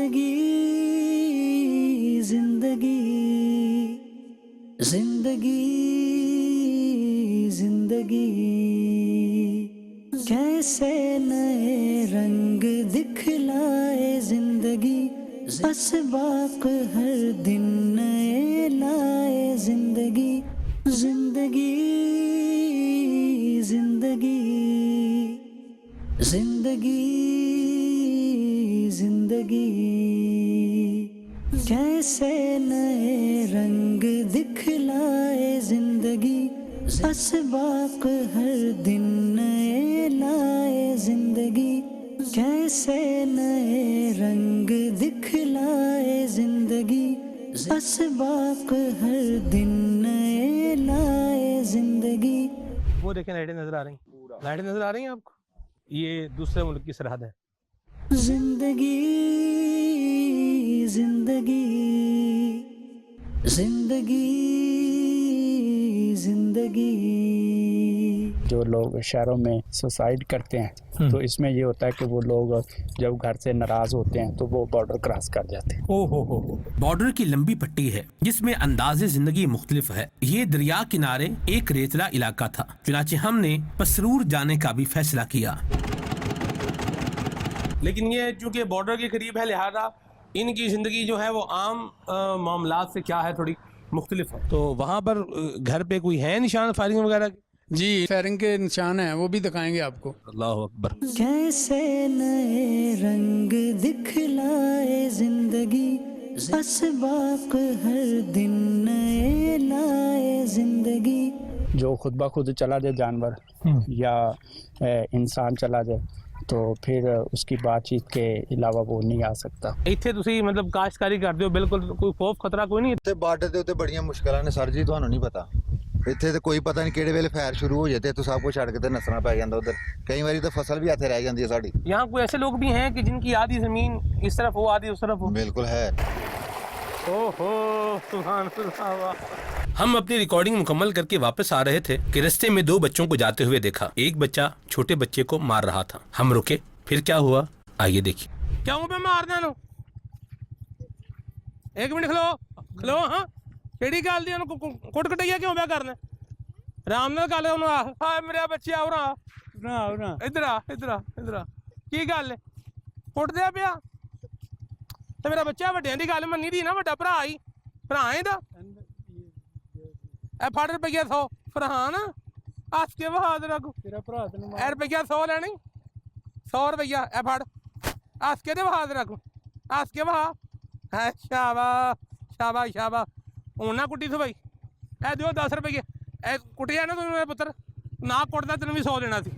زندگی زندگی زندگی زندگی کیسے نئے رنگ دکھلائے زندگی، اسباق ہر دن نئے لائے زندگی، زندگی زندگی زندگی زندگی کیسے نئے رنگ دکھلائے زندگی، اسباق ہر دن نئے لائے زندگی، کیسے نئے رنگ دکھلائے زندگی، اسباق ہر دن نئے لائے زندگی۔ وہ دیکھیں لائٹیں نظر آ رہی ہیں، لائٹیں نظر آ رہی ہیں آپ کو، یہ دوسرے ملک کی سرحد ہے۔ زندگی زندگی زندگی زندگی۔ جو لوگ شہروں میں سوسائڈ کرتے ہیں تو اس میں یہ ہوتا ہے کہ وہ لوگ جب گھر سے ناراض ہوتے ہیں تو وہ بارڈر کراس کر جاتے ہیں۔ بارڈر کی لمبی پٹی ہے جس میں انداز زندگی مختلف ہے۔ یہ دریا کنارے ایک ریتلا علاقہ تھا، چنانچہ ہم نے پسرور جانے کا بھی فیصلہ کیا۔ لیکن یہ چونکہ بارڈر کے قریب ہے لہذا ان کی زندگی جو ہے وہ عام معاملات سے کیا ہے تھوڑی مختلف ہے۔ تو وہاں پر گھر پہ کوئی ہے نشان فائرنگ وغیرہ؟ جی فائرنگ کے نشان ہیں، وہ بھی دکھائیں گے آپ کو۔ اللہ اکبر۔ کیسے نئے رنگ دکھلائے زندگی، اسباق ہر دن نئے لائے زندگی۔ جو خود بخود چلا جائے جانور یا انسان چلا جائے تو پھر اس کی بات چیت کے علاوہ وہ نہیں آ سکتا۔ ਇੱਥੇ ਤੁਸੀਂ ਮਤਲਬ ਕਾਸ਼ਤਕਾਰੀ ਕਰਦੇ ਹੋ, ਬਿਲਕੁਲ ਕੋਈ ਖੌਫ ਖਤਰਾ ਕੋਈ ਨਹੀਂ ਇੱਥੇ ਬਾਰਡਰ ਦੇ ਉੱਤੇ ਬੜੀਆਂ ਮੁਸ਼ਕਲਾਂ ਨੇ ਸਰ ਜੀ, ਤੁਹਾਨੂੰ ਨਹੀਂ ਪਤਾ। ਇੱਥੇ ਤੇ ਕੋਈ ਪਤਾ ਨਹੀਂ ਕਿਹੜੇ ਵੇਲੇ ਫਾਇਰ ਸ਼ੁਰੂ ਹੋ ਜਾਏ ਤੇ ਸਭ ਕੁਝ ਛੱਡ ਕੇ ਤੇ ਨੱਸਣਾ ਪੈ ਜਾਂਦਾ ਉਧਰ। ਕਈ ਵਾਰੀ ਤਾਂ ਫਸਲ ਵੀ ਇੱਥੇ ਰਹਿ ਜਾਂਦੀ ਹੈ ਸਾਡੀ। यहाँ कोई ऐसे लोग भी हैं कि जिनकी आधी ज़मीन इस तरफ हो आधी उस तरफ हो? ਬਿਲਕੁਲ ਹੈ। ओहो सुभान अल्लाह। ہم اپنی ریکارڈنگ مکمل کر کے واپس آ رہے تھے کہ رستے میں دو بچوں کو جاتے ہوئے دیکھا۔ ایک بچہ چھوٹے بچے کو مار رہا تھا۔ ہم رکے، پھر کیا ہوا آئیے دیکھیے۔ کیوں پہ مار دینا؟ ایک منٹ کھلو کھلو۔ ہاں کیڑی گل دی کٹ کٹیا کیوں پہ کرنا؟ رام نال گل ہائے میرا بچہ ادھر آ ادھر آ ادھر آ۔ کی گل ہے کٹ دیا پیا تو میرا بچہ وڈیاں دی گل منی دی نا، وڈا بھرا ہی بھرا ہے دا۔ اے پھڑ روپیہ 100 فرحان ہس کے بہا دے رکھ اے روپیہ 100 لینی 100 روپیہ اے پھڑ ہس کے دے بہا دے رکھ ہس کے بہا۔ ہے شاباش شاباش شاباش۔ ہوں نہ کٹی سو بھائی، اے دیو 10 روپیے اے کٹیا نا تم میرے پتر، نہ کٹدا تینوں بھی 100 دینا سی۔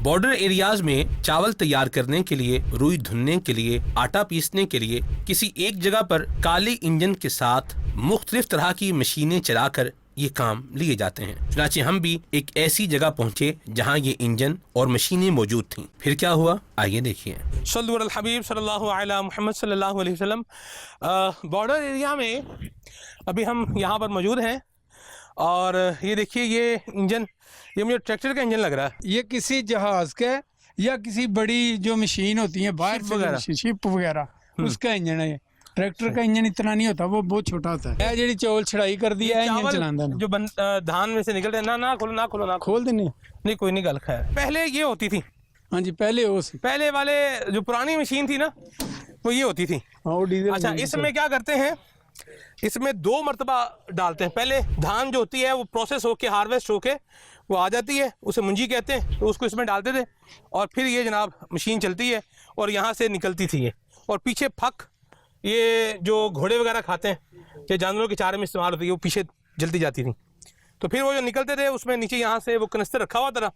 بارڈر ایریاز میں چاول تیار کرنے کے لیے، روئی دھننے کے لیے، آٹا پیسنے کے لیے کسی ایک جگہ پر کالے انجن کے ساتھ مختلف طرح کی مشینیں چلا کر یہ کام لیے جاتے ہیں۔ چنانچہ ہم بھی ایک ایسی جگہ پہنچے جہاں یہ انجن اور مشینیں موجود تھیں۔ پھر کیا ہوا آئیے دیکھیے۔ صلو علی الحبیب صلی اللہ علیہ محمد صلی اللہ علیہ وسلم۔ بارڈر ایریا میں ابھی ہم یہاں پر موجود ہیں اور یہ دیکھیے یہ انجن، یہ مجھے ٹریکٹر کا انجن لگ رہا ہے۔ یہ کسی جہاز کا یا کسی بڑی جو مشین ہوتی ہیں باہر وغیرہ، شپ وغیرہ، اس کا انجن ہے۔ ٹریکٹر کا انجن اتنا نہیں ہوتا، وہ بہت چھوٹا ہوتا ہے۔ یہ جڑی چول چھڑائی کر دی ہے انجن چلانا جو دھان میں سے نکلتے ہیں نہ کھولو نہ کھولو نہ کھول دینے۔ نہیں کوئی نہیں گل خیر۔ پہلے یہ ہوتی تھی، ہاں جی پہلے پہلے والے جو پرانی مشین تھی نا وہ یہ ہوتی تھی۔ اچھا اس میں کیا کرتے ہیں، اس میں 2 مرتبہ ڈالتے ہیں۔ پہلے دھان جو ہوتی ہے وہ پروسیس ہو کے ہارویسٹ ہو کے وہ آ جاتی ہے، اسے منجی کہتے ہیں، تو اس کو اس میں ڈالتے تھے اور پھر یہ جناب مشین چلتی ہے اور یہاں سے نکلتی تھی یہ، اور پیچھے پھک یہ جو گھوڑے وغیرہ کھاتے ہیں یا جانوروں کے چارے میں استعمال ہوتی ہے وہ پیچھے جلتی جاتی تھی۔ تو پھر وہ جو نکلتے تھے اس میں نیچے یہاں سے وہ کنستر رکھا ہوا تھا،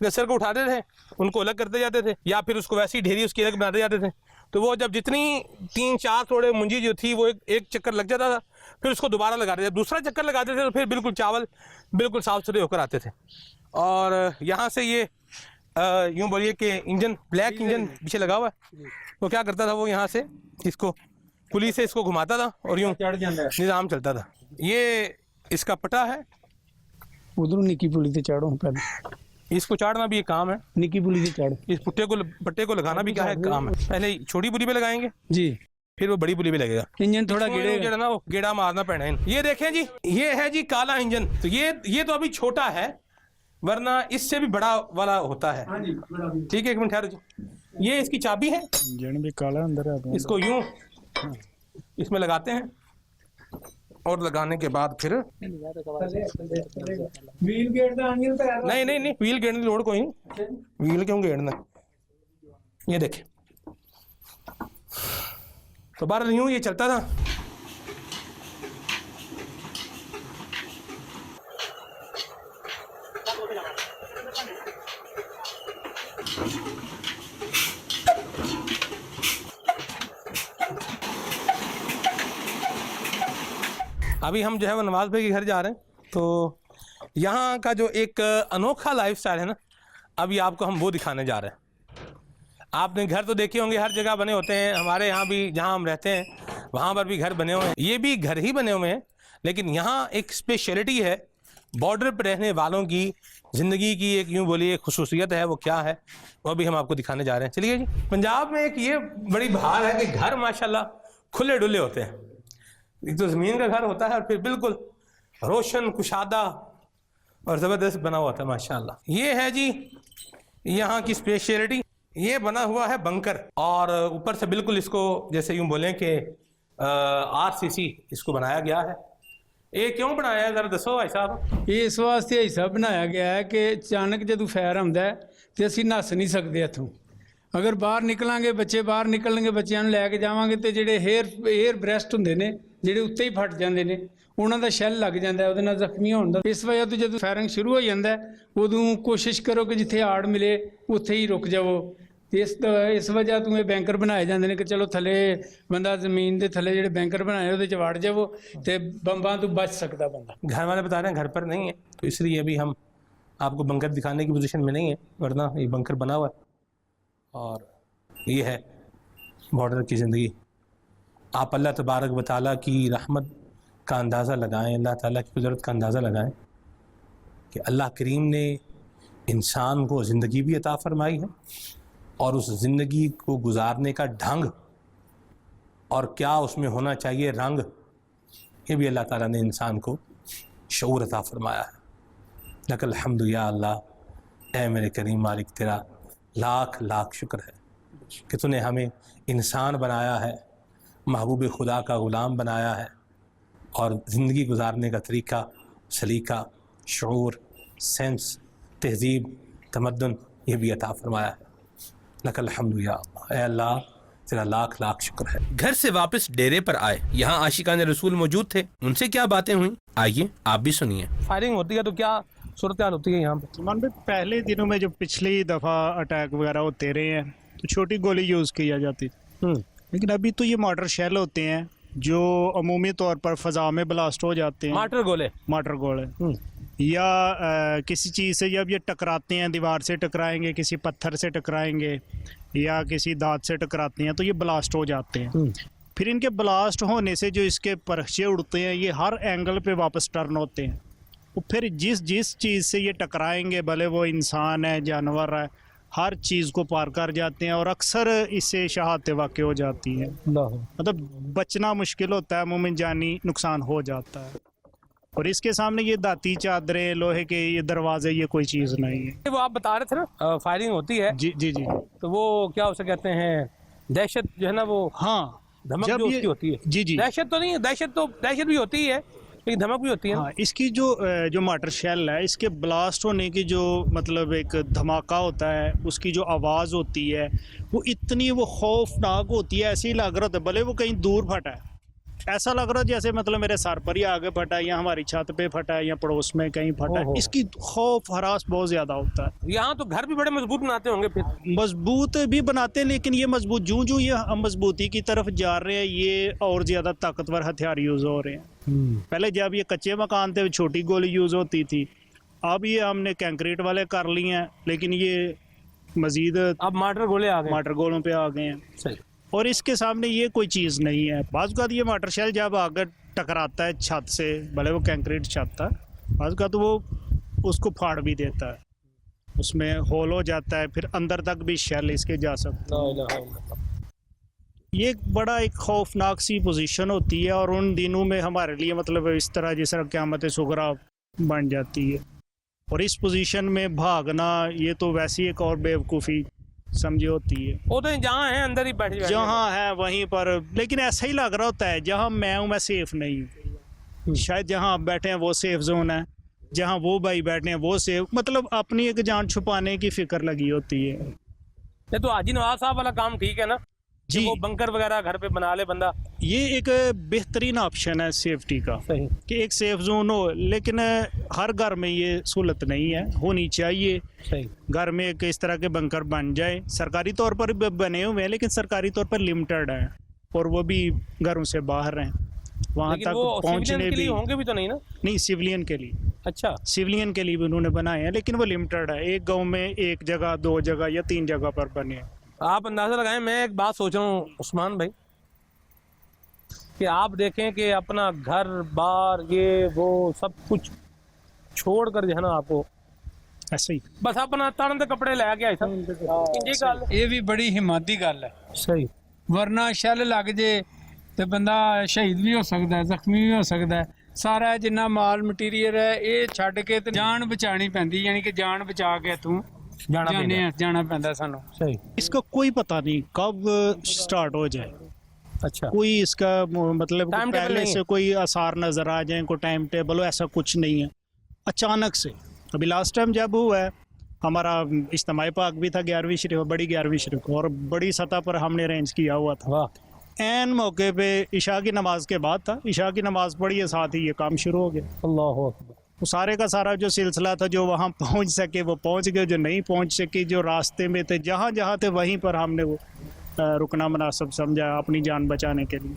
کنستر کو اٹھاتے تھے، ان کو الگ کرتے جاتے تھے یا پھر اس کو ویسی ڈھیری اس کی الگ بناتے جاتے تھے۔ تو وہ جب جتنی 3-4 تھوڑے منجی جو تھی وہ ایک چکر لگ جاتا تھا، پھر اس کو دوبارہ لگاتے تھے، دوسرا چکر لگاتے تھے تو پھر بالکل چاول بالکل صاف ستھرے ہو کر آتے تھے۔ اور یہاں سے یہ یوں بولیے کہ انجن بلیک انجن پیچھے لگا ہوا ہے، وہ کیا کرتا تھا، وہ یہاں سے اس کو پولی سے اس کو گھماتا تھا اور یوں نظام چلتا تھا۔ یہ اس کا پٹا ہے، ادھر نکی پولی تے چڑھو پہلے इसको चाड़ना भी एक काम है, निकी पुली से चढ़ इस पट्टे को लगाना भी क्या है काम है। पहले छोटी पुली पे लगाएंगे, जी, फिर वो बड़ी पुली पे लगेगा। इंजन थोड़ा गिरे जो है ना वो गेड़ा मारना पड़ना है। ये देखें जी, ये है जी काला इंजन। तो ये तो अभी छोटा है, वरना इससे भी बड़ा वाला होता है। ठीक है, एक मिनट ठहरो जी। ये इसकी चाबी है, इंजन भी काला अंदर है। इसको यूं इसमें लगाते हैं और लगाने के बाद फिर व्हील गेट दा अंगल पे नहीं व्हील गेड़ने की लोड़ कोई नहीं। व्हील क्यों गेड़ना, ये देखें। तो बार यूं ये चलता था। अभी हम जो है वो नवाज भाई के घर जा रहे हैं, तो यहाँ का जो एक अनोखा लाइफस्टाइल है ना, अभी आपको हम वो दिखाने जा रहे हैं। आपने घर तो देखे होंगे, हर जगह बने होते हैं। हमारे यहाँ भी जहाँ हम रहते हैं वहाँ पर भी घर बने हुए हैं। ये भी घर ही बने हुए हैं, लेकिन यहाँ एक स्पेशलिटी है। बॉर्डर पर रहने वालों की ज़िंदगी की एक यूँ बोलिए खुसूसियत है। वो क्या है वो भी हम आपको दिखाने जा रहे हैं। चलिए जी। पंजाब में एक ये बड़ी बहार है कि घर माशाल्लाह खुले डुले होते हैं। एक तो ज़मीन का घर होता है और फिर बिल्कुल रोशन कुशादा और ज़बरदस्त बना हुआ था माशाल्लाह। ये है जी यहाँ की स्पेशलिटी। ये बना हुआ है बंकर, और ऊपर से बिल्कुल इसको जैसे यूँ बोलें कि RCC इसको बनाया गया है। ये क्यों बनाया है जरा दसो भाई साहब। ਇਹ ਇਸ ਵਾਸਤੇ ਐਸਾ ਬਣਾਇਆ ਗਿਆ ਹੈ ਕਿ ਅਚਾਨਕ ਜਦੋਂ ਫਾਇਰ ਆਉਂਦਾ ਹੈ ਤੇ ਅਸੀਂ ਨੱਸ ਨਹੀਂ ਸਕਦੇ ਇੱਥੋਂ। ਅਗਰ ਬਾਹਰ ਨਿਕਲਾਂਗੇ, ਬੱਚੇ ਬਾਹਰ ਨਿਕਲਣਗੇ, ਬੱਚਿਆਂ ਨੂੰ ਲੈ ਕੇ ਜਾਵਾਂਗੇ ਤੇ ਜਿਹੜੇ 에ਅਰ ਬ੍ਰੈਸਟ ਹੁੰਦੇ ਨੇ, ਜਿਹੜੇ ਉੱਤੇ ਹੀ ਫਟ ਜਾਂਦੇ ਨੇ, ਉਹਨਾਂ ਦਾ ਸ਼ੈੱਲ ਲੱਗ ਜਾਂਦਾ ਹੈ, ਉਹਦੇ ਨਾਲ ਜ਼ਖਮੀ ਹੋਣ ਦਾ। ਇਸ ਵਜ੍ਹਾ ਤੋਂ ਜਦੋਂ ਫਾਇਰਿੰਗ ਸ਼ੁਰੂ ਹੋ ਜਾਂਦਾ ਹੈ ਉਦੋਂ ਕੋਸ਼ਿਸ਼ ਕਰੋ ਕਿ ਜਿੱਥੇ ਆੜ ਮਿਲੇ ਉੱਥੇ ਹੀ ਰੁਕ ਜਾਵੋ। ਇਸ ਵਜ੍ਹਾ ਤੋਂ ਇਹ ਬੈਂਕਰ ਬਣਾਏ ਜਾਂਦੇ ਨੇ ਕਿ ਚਲੋ ਥੱਲੇ ਬੰਦਾ ਜ਼ਮੀਨ ਦੇ ਥੱਲੇ ਜਿਹੜੇ ਬੈਂਕਰ ਬਣਾਏ ਉਹਦੇ 'ਚ ਵੜ ਜਾਵੋ ਤੇ ਬੰਬਾਂ ਤੋਂ ਬਚ ਸਕਦਾ ਬੰਦਾ। घर वाले बता रहे हैं घर पर नहीं है, तो इसलिए अभी हम आपको बंकर दिखाने की पोजीशन में नहीं है, वरना ये बंकर बना हुआ है। और ये है बॉर्डर की ज़िंदगी। आप अल्लाह तबारक व तआला की रहमत का अंदाज़ा लगाएं, अल्लाह ताला की कुदरत का अंदाज़ा लगाएं कि अल्लाह करीम ने इंसान को ज़िंदगी भी अता फरमाई है, और उस ज़िंदगी को गुजारने का ढंग और क्या उसमें होना चाहिए रंग, ये भी अल्लाह ताला ने इंसान को शऊर अता फरमाया है। लकल हम्दु या अल्लाह, ऐ मेरे करीम मालिक तेरा लाख लाख शुक्र है कि तूने हमें इंसान बनाया है, महबूब खुदा का ग़ुलाम बनाया है, और ज़िंदगी गुजारने का तरीका, सलीका, शऊर, सेंस, तहज़ीब, तमद्दुन ये भी अता फरमाया है। लकल हम्दु या अल्लाह, ऐ अल्लाह तेरा लाख लाख शुक्र है। घर से वापस डेरे पर आए, यहाँ आशिकान रसूल मौजूद थे। उनसे क्या बातें हुई, आइए आप भी सुनिए। फायरिंग होती है तो क्या सूरत हाल होती है यहाँ पर? सलमान भाई, पहले दिनों में जो पिछली दफ़ा अटैक वगैरह होते रहे हैं तो छोटी गोली यूज़ किया जाती थी, लेकिन अभी तो ये मॉर्टर शेल होते हैं जो अमूमी तौर पर फ़ज़ा में ब्लास्ट हो जाते हैं। मार्टर गोले या किसी चीज़ से जब ये टकराते हैं, दीवार से टकराएंगे, किसी पत्थर से टकराएंगे या किसी दांत से टकराते हैं तो ये ब्लास्ट हो जाते हैं। फिर इनके ब्लास्ट होने से जो इसके परछे उड़ते हैं ये हर एंगल पे वापस टर्न होते हैं। वो फिर जिस चीज़ से ये टकराएंगे, भले वो इंसान है, जानवर है, हर चीज़ को पार कर जाते हैं, और अक्सर इससे शहादतें वाक़ई हो जाती हैं। मतलब बचना मुश्किल होता है, मुमकिन जानी नुकसान हो जाता है। और इसके सामने ये दाती चादरें, लोहे के ये दरवाजे, ये कोई चीज़ नहीं है। वो आप बता रहे थे ना फायरिंग होती है, जी जी जी। तो वो क्या उसे कहते हैं, दहशत जो है ना, वो हाँ, धमक जब जो ये उसकी होती है। जी जी। दहशत तो नहीं है, दहशत भी होती है, लेकिन धमक भी होती है। हाँ, इसकी जो मार्टर शेल है, इसके ब्लास्ट होने की जो मतलब एक धमाका होता है, उसकी जो आवाज़ होती है वो इतनी वो खौफनाक होती है। ऐसे ही लग रहा था भले वो कहीं दूर फटा है, ऐसा लग रहा है जैसे मतलब मेरे सर पर ही आगे फटा है, या हमारी छत पे फटा है, या पड़ोस में कहीं फटा है। इसकी खौफ हरास बहुत ज़्यादा होता है। यहाँ तो घर भी बड़े मजबूत बनाते होंगे फिर। मजबूत भी बनाते हैं, लेकिन ये मजबूत जो ये हम मजबूती की तरफ जा रहे हैं, ये और ज़्यादा ताकतवर हथियार यूज़ हो रहे हैं। पहले जब ये कच्चे मकान थे छोटी गोली यूज़ होती थी, अब ये हमने कंक्रीट वाले कर लिए हैं, लेकिन ये मज़ीद अब मार्टर गोले आ गए, मार्टर गोलों पे आ गए हैं। सही। और इसके सामने ये कोई चीज़ नहीं है। बाज़ का ये मार्टर शेल जब आगे टकराता है छत से, भले वो कंक्रीट छत था, बाज़ का तो वो उसको फाड़ भी देता है। उसमें होल हो जाता है, फिर अंदर तक भी शेल इसके जा सकते हैं। ये एक बड़ा एक खौफनाक सी पोजीशन होती है, और उन दिनों में हमारे लिए मतलब इस तरह जिस तरह क़यामत सुगरा बन जाती है, और इस पोजीशन में भागना ये तो वैसी एक और बेवकूफ़ी समझे होती है। वो तो जहाँ है अंदर ही बैठ जाए, जहाँ है वहीं पर, लेकिन ऐसा ही लग रहा होता है जहाँ मैं हूँ मैं सेफ नहीं हूँ, शायद जहाँ आप बैठे हैं वो सेफ जोन है, जहाँ वो भाई बैठे हैं वो सेफ, मतलब अपनी एक जान छुपाने की फिक्र लगी होती है। ये तो हाजी नवाज साहब वाला काम ठीक है ना, जी, वो बंकर वगैरह घर पे बना ले बंदा। ये एक बेहतरीन ऑप्शन है सेफ्टी का सही। कि एक सेफ जोन हो, लेकिन हर घर में ये सहूलत नहीं है, होनी चाहिए। सही। घर में एक इस तरह के बंकर बन जाए, सरकारी तौर पर भी बने हुए हैं, लेकिन सरकारी तौर पर लिमिटेड है, और वो भी घरों से बाहर हैं, वहाँ लेकिन तक वो पहुँचने सिविलियन के लिए भी होंगे भी तो नहीं ना? नहीं, सिविलियन के लिए, अच्छा, सिविलियन के लिए भी उन्होंने बनाए हैं, लेकिन वो लिमिटेड है, एक गांव में एक जगह, 2 जगह या 3 जगह पर बने हैं। आप अंदाजा लगाएं, मैं एक बात सोच रहा हूँ उस्मान भाई, कि आप देखें कि अपना घर बार ये वो सब कुछ छोड़ कर जो है ना आपको ऐसे ही बस अपना तन दे कपड़े लै के आए सा इंजी गल। ਇਹ ਵੀ ਬੜੀ ਹਿੰਮਤ ਦੀ ਗੱਲ ਹੈ, सही। ਵਰਨਾ ਸ਼ੈਲ ਲੱਗ ਜੇ ਤੇ ਬੰਦਾ ਸ਼ਹੀਦ ਵੀ ਹੋ ਸਕਦਾ ਹੈ, ਜ਼ਖਮੀ ਵੀ ਹੋ ਸਕਦਾ ਹੈ। ਸਾਰਾ ਜਿੰਨਾ ਮਾਲ ਮਟੀਰੀਅਲ ਹੈ ਇਹ ਛੱਡ ਕੇ ਤੇ ਜਾਨ ਬਚਾਣੀ ਪੈਂਦੀ, ਯਾਨੀ ਕਿ ਜਾਨ ਬਚਾ ਕੇ ਤੂੰ ਜਾਣਾ ਪੈਂਦਾ ਸਾਨੂੰ। सही। इसका कोई पता नहीं कब स्टार्ट हो जाए, अच्छा, कोई इसका मतलब टाइम टेबल पहले नहीं से कोई आसार नजर आ जाए, कोई टाइम टेबल हो, ऐसा कुछ नहीं है, अचानक से। अभी लास्ट टाइम जब हुआ है हमारा इज्तिमाई पाक भी था 11वीं शरीफ, बड़ी 11वीं शरीफ, और बड़ी सतह पर हमने अरेंज किया हुआ था। वाह, एन मौके पे इशा की नमाज के बाद था, इशा की नमाज पढ़ी है, साथ ही ये काम शुरू हो गया। अल्लाह अकबर। वो सारे का सारा जो सिलसिला था, जो वहाँ पहुँच सके वो पहुँच गए, जो नहीं पहुँच सके, जो रास्ते में थे, जहाँ जहाँ थे वहीं पर हमने वो रुकना मुनासिब समझा अपनी जान बचाने के लिए।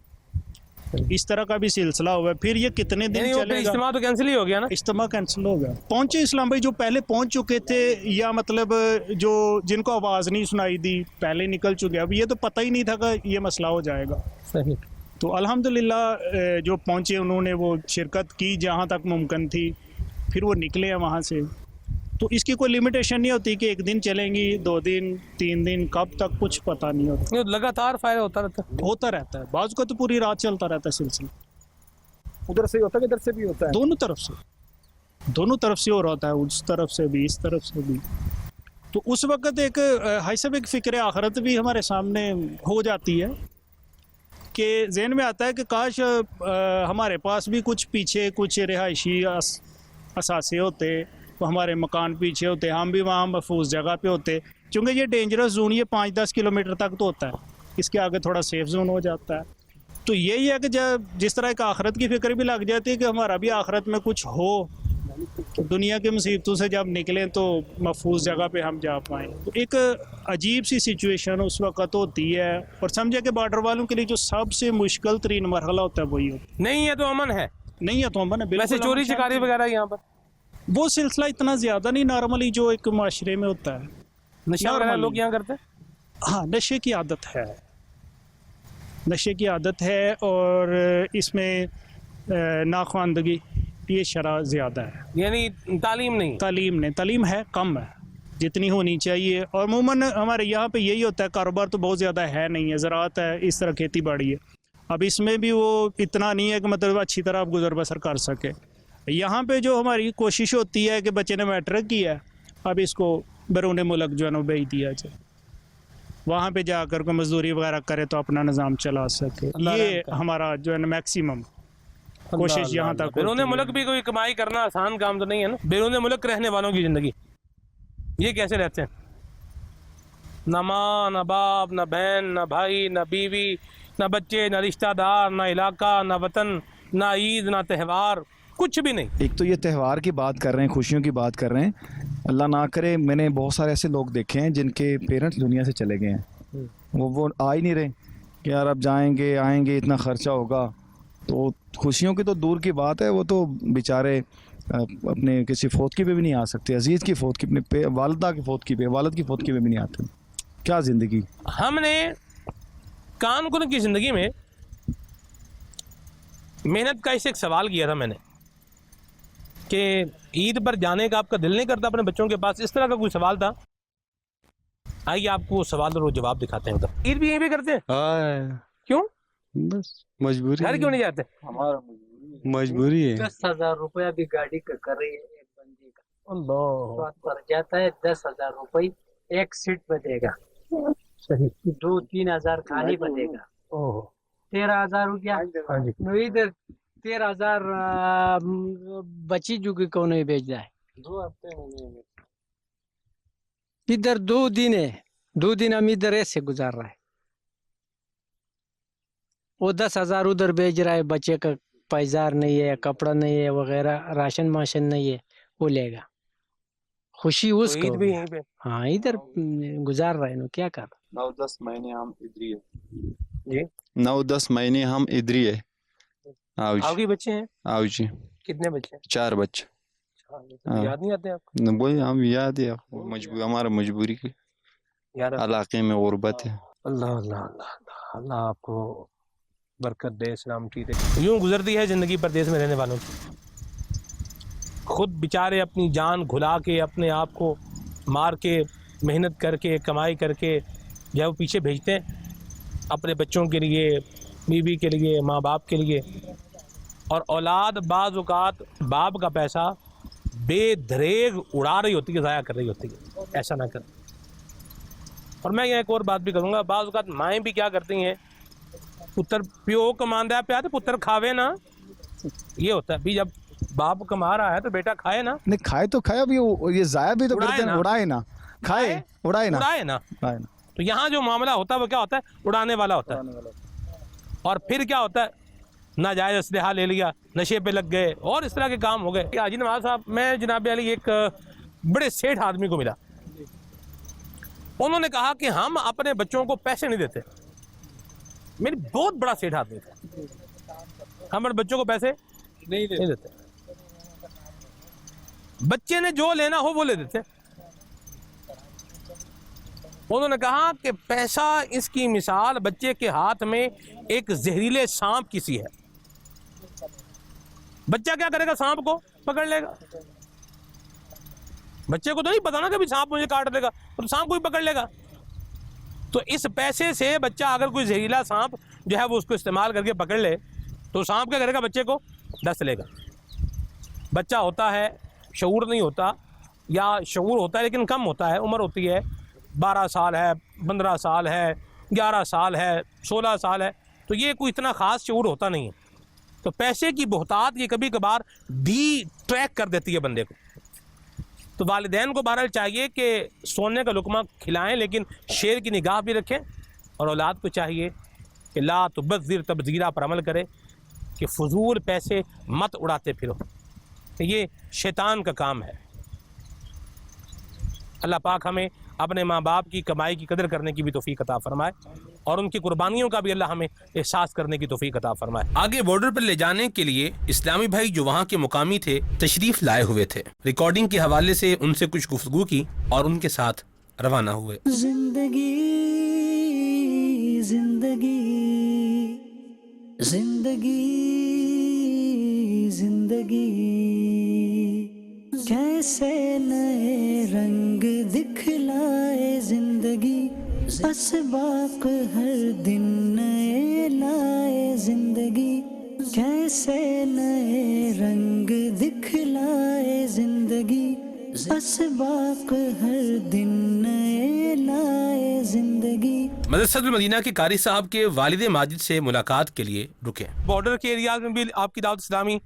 इस तरह का भी सिलसिला हुआ है। फिर ये कितने दिन यानी वो चलेगा? इज्तिमा तो कैंसिल ही हो गया ना? इज्तिमा कैंसिल हो गया। पहुंचे इस्लाम भाई जो पहले पहुंच चुके थे, या मतलब जो जिनको आवाज़ नहीं सुनाई दी पहले निकल चुके, अब ये तो पता ही नहीं था कि ये मसला हो जाएगा। सही। तो अल्हम्दुलिल्लाह जो पहुंचे उन्होंने वो शिरकत की जहां तक मुमकिन थी, फिर वो निकले हैं वहां से। तो इसकी कोई लिमिटेशन नहीं होती कि 1 दिन चलेंगी, 2 दिन, 3 दिन, कब तक कुछ पता नहीं होता, ये लगातार फायर होता रहता है। बाजू का तो पूरी रात चलता रहता है सिलसिला, उधर से होता है, इधर से भी होता है, दोनों तरफ से हो रहा है, उस तरफ से भी इस तरफ से भी। तो उस वक्त एक हाई साहब एक फ़िक्र आखरत भी हमारे सामने हो जाती है कि जहन में आता है कि काश हमारे पास भी कुछ पीछे कुछ रिहायशी असासे होते, वो हमारे मकान पीछे होते, हम भी वहाँ महफूज जगह पे होते, क्योंकि ये डेंजरस जोन ये 5-10 किलोमीटर तक तो होता है, इसके आगे थोड़ा सेफ जोन हो जाता है। तो यही है कि जब जिस तरह एक आखरत की फिक्र भी लग जाती है कि हमारा भी आखरत में कुछ हो, तो दुनिया की मुसीबतों से जब निकलें तो महफूज जगह पे हम जा पाएँ। तो एक अजीब सी सिचुएशन उस वक्त होती है, और समझे कि बॉर्डर वालों के लिए जो सबसे मुश्किल तरीन मरहला होता है वही होता है। नहीं है तो अमन है, नहीं है तो अमन है, वैसे बिल्कुल चोरी अमन शांति शिकारी वगैरह यहाँ पर वो सिलसिला इतना ज़्यादा नहीं, नॉर्मली जो एक माशरे में होता है। नशा वगैरह Normally। लोग यहाँ करते हैं? हाँ, नशे की आदत है, नशे की आदत है, और इसमें नाख्वानदगी ये शरह ज़्यादा है। यानी तालीम नहीं? तालीम है, कम है जितनी होनी चाहिए। और अमूमन हमारे यहाँ पे यही होता है, कारोबार तो बहुत ज़्यादा है नहीं है, ज़राअत है, इस तरह खेती बाड़ी है। अब इसमें भी वो इतना नहीं है कि मतलब अच्छी तरह आप गुजर बसर कर सके। यहाँ पे जो हमारी कोशिश होती है कि बच्चे ने मैट्रिक किया, अब इसको बैरून मुल्क जो है ना भेज दिया जाए, वहाँ पे जाकर कोई मजदूरी वगैरह करे तो अपना निज़ाम चला सके। ये हमारा जो है ना मैक्सिमम कोशिश यहाँ तक। बैरून मुल्क भी कोई कमाई करना आसान काम तो नहीं है ना। बैरून मुल्क रहने वालों की ज़िंदगी ये कैसे रहते हैं? ना माँ, ना बाप, ना बहन, ना भाई, ना बीवी, ना बच्चे, ना रिश्तेदार, ना इलाका, ना वतन, ना ईद, ना त्यौहार, कुछ भी नहीं। एक तो ये त्यौहार की बात कर रहे हैं, खुशियों की बात कर रहे हैं, अल्लाह ना करे, मैंने बहुत सारे ऐसे लोग देखे हैं जिनके पेरेंट्स दुनिया से चले गए हैं, वो आ ही नहीं रहे कि यार अब जाएंगे आएंगे इतना ख़र्चा होगा। तो खुशियों की तो दूर की बात है, वो तो बेचारे अपने किसी फौतकी पे भी नहीं आ सकते, अजीज़ की फौतकी पे, वालदा की फौतकी पे, वालद की फौतकी पे भी नहीं आते। क्या ज़िंदगी। हमने कानकुन की ज़िंदगी में मेहनत का इससे एक सवाल किया था मैंने कि عید پر جانے کا آپ کا دل نہیں کرتا اپنے بچوں کے پاس؟ اس طرح کا کوئی سوال تھا. آئیے آپ کو سوال اور جواب دکھاتے ہیں ادھر. عید بھی یہیں پہ کرتے ہیں؟ کیوں؟ بس مجبوری گھر کیوں نہیں جاتے؟ مجبوری ہے. 10,000 روپیہ بھی گاڑی کا کر رہی ہے ایک بندے کا. اللہ پڑ جاتا ہے 10,000 روپئے ایک سیٹ پہ دے گا. 2-3 ہزار کھانے پہ دے گا. 13,000 روپیہ. ادھر 13,000 بچی جو کہ کون نہیں بھیج رہا ہے. ادھر 2 دن ہے, 2 دن ہم ادھر ایسے گزار رہا ہے. وہ 10,000 ادھر بھیج رہا ہے, بچے کا پائزار نہیں ہے, کپڑا نہیں ہے وغیرہ, راشن ماشن نہیں ہے, وہ لے گا. خوشی اس کو. ہاں ادھر گزار رہا ہے نا, کیا کر. 9-10 مہینے ہم ادھری ہے. جی 9-10 مہینے ہم ادھری ہے. آپ کے بچے ہیں؟ آؤ جی. کتنے بچے؟ 4 بچے. یاد نہیں آتے آپ کو؟ وہی ہم یاد ہے, ہمارا مجبوری کی علاقے میں غربت ہے. اللہ اللہ اللہ اللہ, اللہ آپ کو برکت دے, سلامتی دے. یوں گزرتی ہے زندگی پردیس میں رہنے والوں کی. خود بیچارے اپنی جان گھلا کے, اپنے آپ کو مار کے, محنت کر کے, کمائی کر کے جو ہے وہ پیچھے بھیجتے ہیں اپنے بچوں کے لیے, بیوی کے لیے, ماں باپ کے لیے. اور اولاد بعض اوقات باپ کا پیسہ بے دریغ اڑا رہی ہوتی ہے, ضائع کر رہی ہوتی ہے. ایسا نہ کریں. اور میں یہ ایک اور بات بھی کروں گا, بعض اوقات مائیں بھی کیا کرتی ہیں, پتر پیو کماندا ہے پیا تو پتر کھاوے نا. یہ ہوتا ہے بھی, جب باپ کما رہا ہے تو بیٹا کھائے نا. نہیں کھائے تو کھائے, ابھی یہ ضائع بھی تو کرتے ہیں, اڑائے نا, کھائے اڑائے نا, اڑائے نا. تو یہاں جو معاملہ ہوتا ہے وہ کیا ہوتا ہے, اڑانے والا ہوتا ہے. اور پھر کیا ہوتا ہے, ناجائز اسلحہ لے لیا, نشے پہ لگ گئے, اور اس طرح کے کام ہو گئے. حاجی نواز صاحب, میں جناب علی ایک بڑے سیٹھ آدمی کو ملا, انہوں نے کہا کہ ہم اپنے بچوں کو پیسے نہیں دیتے. میری بہت بڑا سیٹھ آدمی تھا, ہم اپنے بچوں کو پیسے نہیں دیتے. بچے نے جو لینا ہو وہ لے دیتے. انہوں نے کہا کہ پیسہ, اس کی مثال بچے کے ہاتھ میں ایک زہریلے سانپ کی سی ہے. بچہ کیا کرے گا, سانپ کو پکڑ لے گا. بچے کو تو نہیں پتا نا کہ سانپ مجھے کاٹ دے گا, تو سانپ کو ہی پکڑ لے گا. تو اس پیسے سے بچہ اگر کوئی زہریلا سانپ جو ہے وہ اس کو استعمال کر کے پکڑ لے, تو سانپ کیا کرے گا, بچے کو ڈس لے گا. بچہ ہوتا ہے, شعور نہیں ہوتا, یا شعور ہوتا ہے لیکن کم ہوتا ہے, عمر ہوتی ہے 12 سال ہے, 15 سال ہے, 11 سال ہے, 16 سال ہے, تو یہ کوئی اتنا خاص شعور ہوتا نہیں ہے. تو پیسے کی بہتات یہ کبھی کبھار ڈی ٹریک کر دیتی ہے بندے کو. تو والدین کو بہرحال چاہیے کہ سونے کا لقمہ کھلائیں لیکن شیر کی نگاہ بھی رکھیں, اور اولاد کو چاہیے کہ لا تبذر تبذیرہ پر عمل کرے, کہ فضول پیسے مت اڑاتے پھرو, کہ یہ شیطان کا کام ہے. اللہ پاک ہمیں اپنے ماں باپ کی کمائی کی قدر کرنے کی بھی توفیق عطا فرمائے, اور ان کی قربانیوں کا بھی اللہ ہمیں احساس کرنے کی توفیق عطا فرمائے. آگے بارڈر پر لے جانے کے لیے اسلامی بھائی جو وہاں کے مقامی تھے تشریف لائے ہوئے تھے. ریکارڈنگ کے حوالے سے ان سے کچھ گفتگو کی اور ان کے ساتھ روانہ ہوئے. زندگی زندگی زندگی زندگی کیسے نئے رنگ دکھلائے زندگی, اسباق ہر دن نئے لائے زندگی. کیسے نئے رنگ دکھلائے زندگی, اسباق ہر دن نئے لائے زندگی. مدرسہ المدینہ کے قاری صاحب کے والد ماجد سے ملاقات کے لیے رکے. بارڈر کے ایریاز میں بھی آپ کی دعوت اسلامی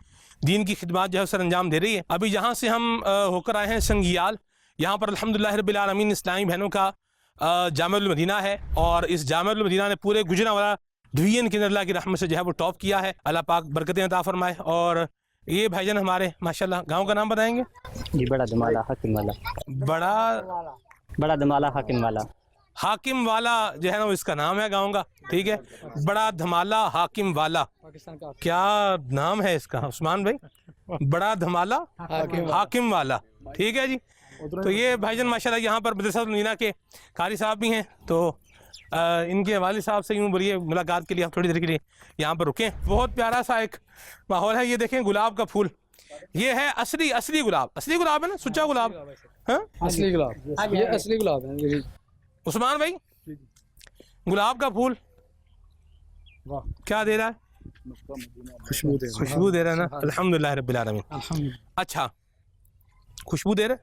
دین کی خدمات جو ہے سر انجام دے رہی ہے. ابھی یہاں سے ہم ہو کر آئے ہیں سنگیال. یہاں پر الحمدللہ رب العالمین اسلامی بہنوں کا جامع المدینہ ہے, اور اس جامع المدینہ نے پورے گجرانوالہ ڈویژن کے اندر اللہ کی رحمت سے جو ہے وہ ٹاپ کیا ہے. اللہ پاک برکتیں عطا فرمائے. اور یہ بھائی جان ہمارے ماشاءاللہ, گاؤں کا نام بتائیں گے؟ جی بڑا دمالہ حاکم والا. بڑا دمالہ حاکم والا. حاکم والا جو ہے نا اس کا نام ہے گاؤں کا, ٹھیک ہے. بڑا دھمالہ حاکم والا, کیا نام ہے اس کا عثمان بھائی, بڑا دھمالہ حاکم والا, ٹھیک ہے جی. تو یہ بھائی جان ماشاءاللہ یہاں پر مدرسہ المدینہ کے قاری صاحب بھی ہیں, تو ان کے والد صاحب سے یوں بولیے ملاقات کے لیے ہم تھوڑی دیر کے لیے یہاں پر رکیں. بہت پیارا سا ایک ماحول ہے. یہ دیکھیں گلاب کا پھول, یہ ہے اصلی گلاب. اصلی گلاب ہے نا, سچا گلاب. ہاں اصلی گلاب, یہ اصلی گلاب ہے. عثمان بھائی, گلاب کا پھول کیا دے رہا ہے؟ خوشبو دے رہا ہے نا. الحمدللہ رب العالمین. اچھا, خوشبو دے رہا,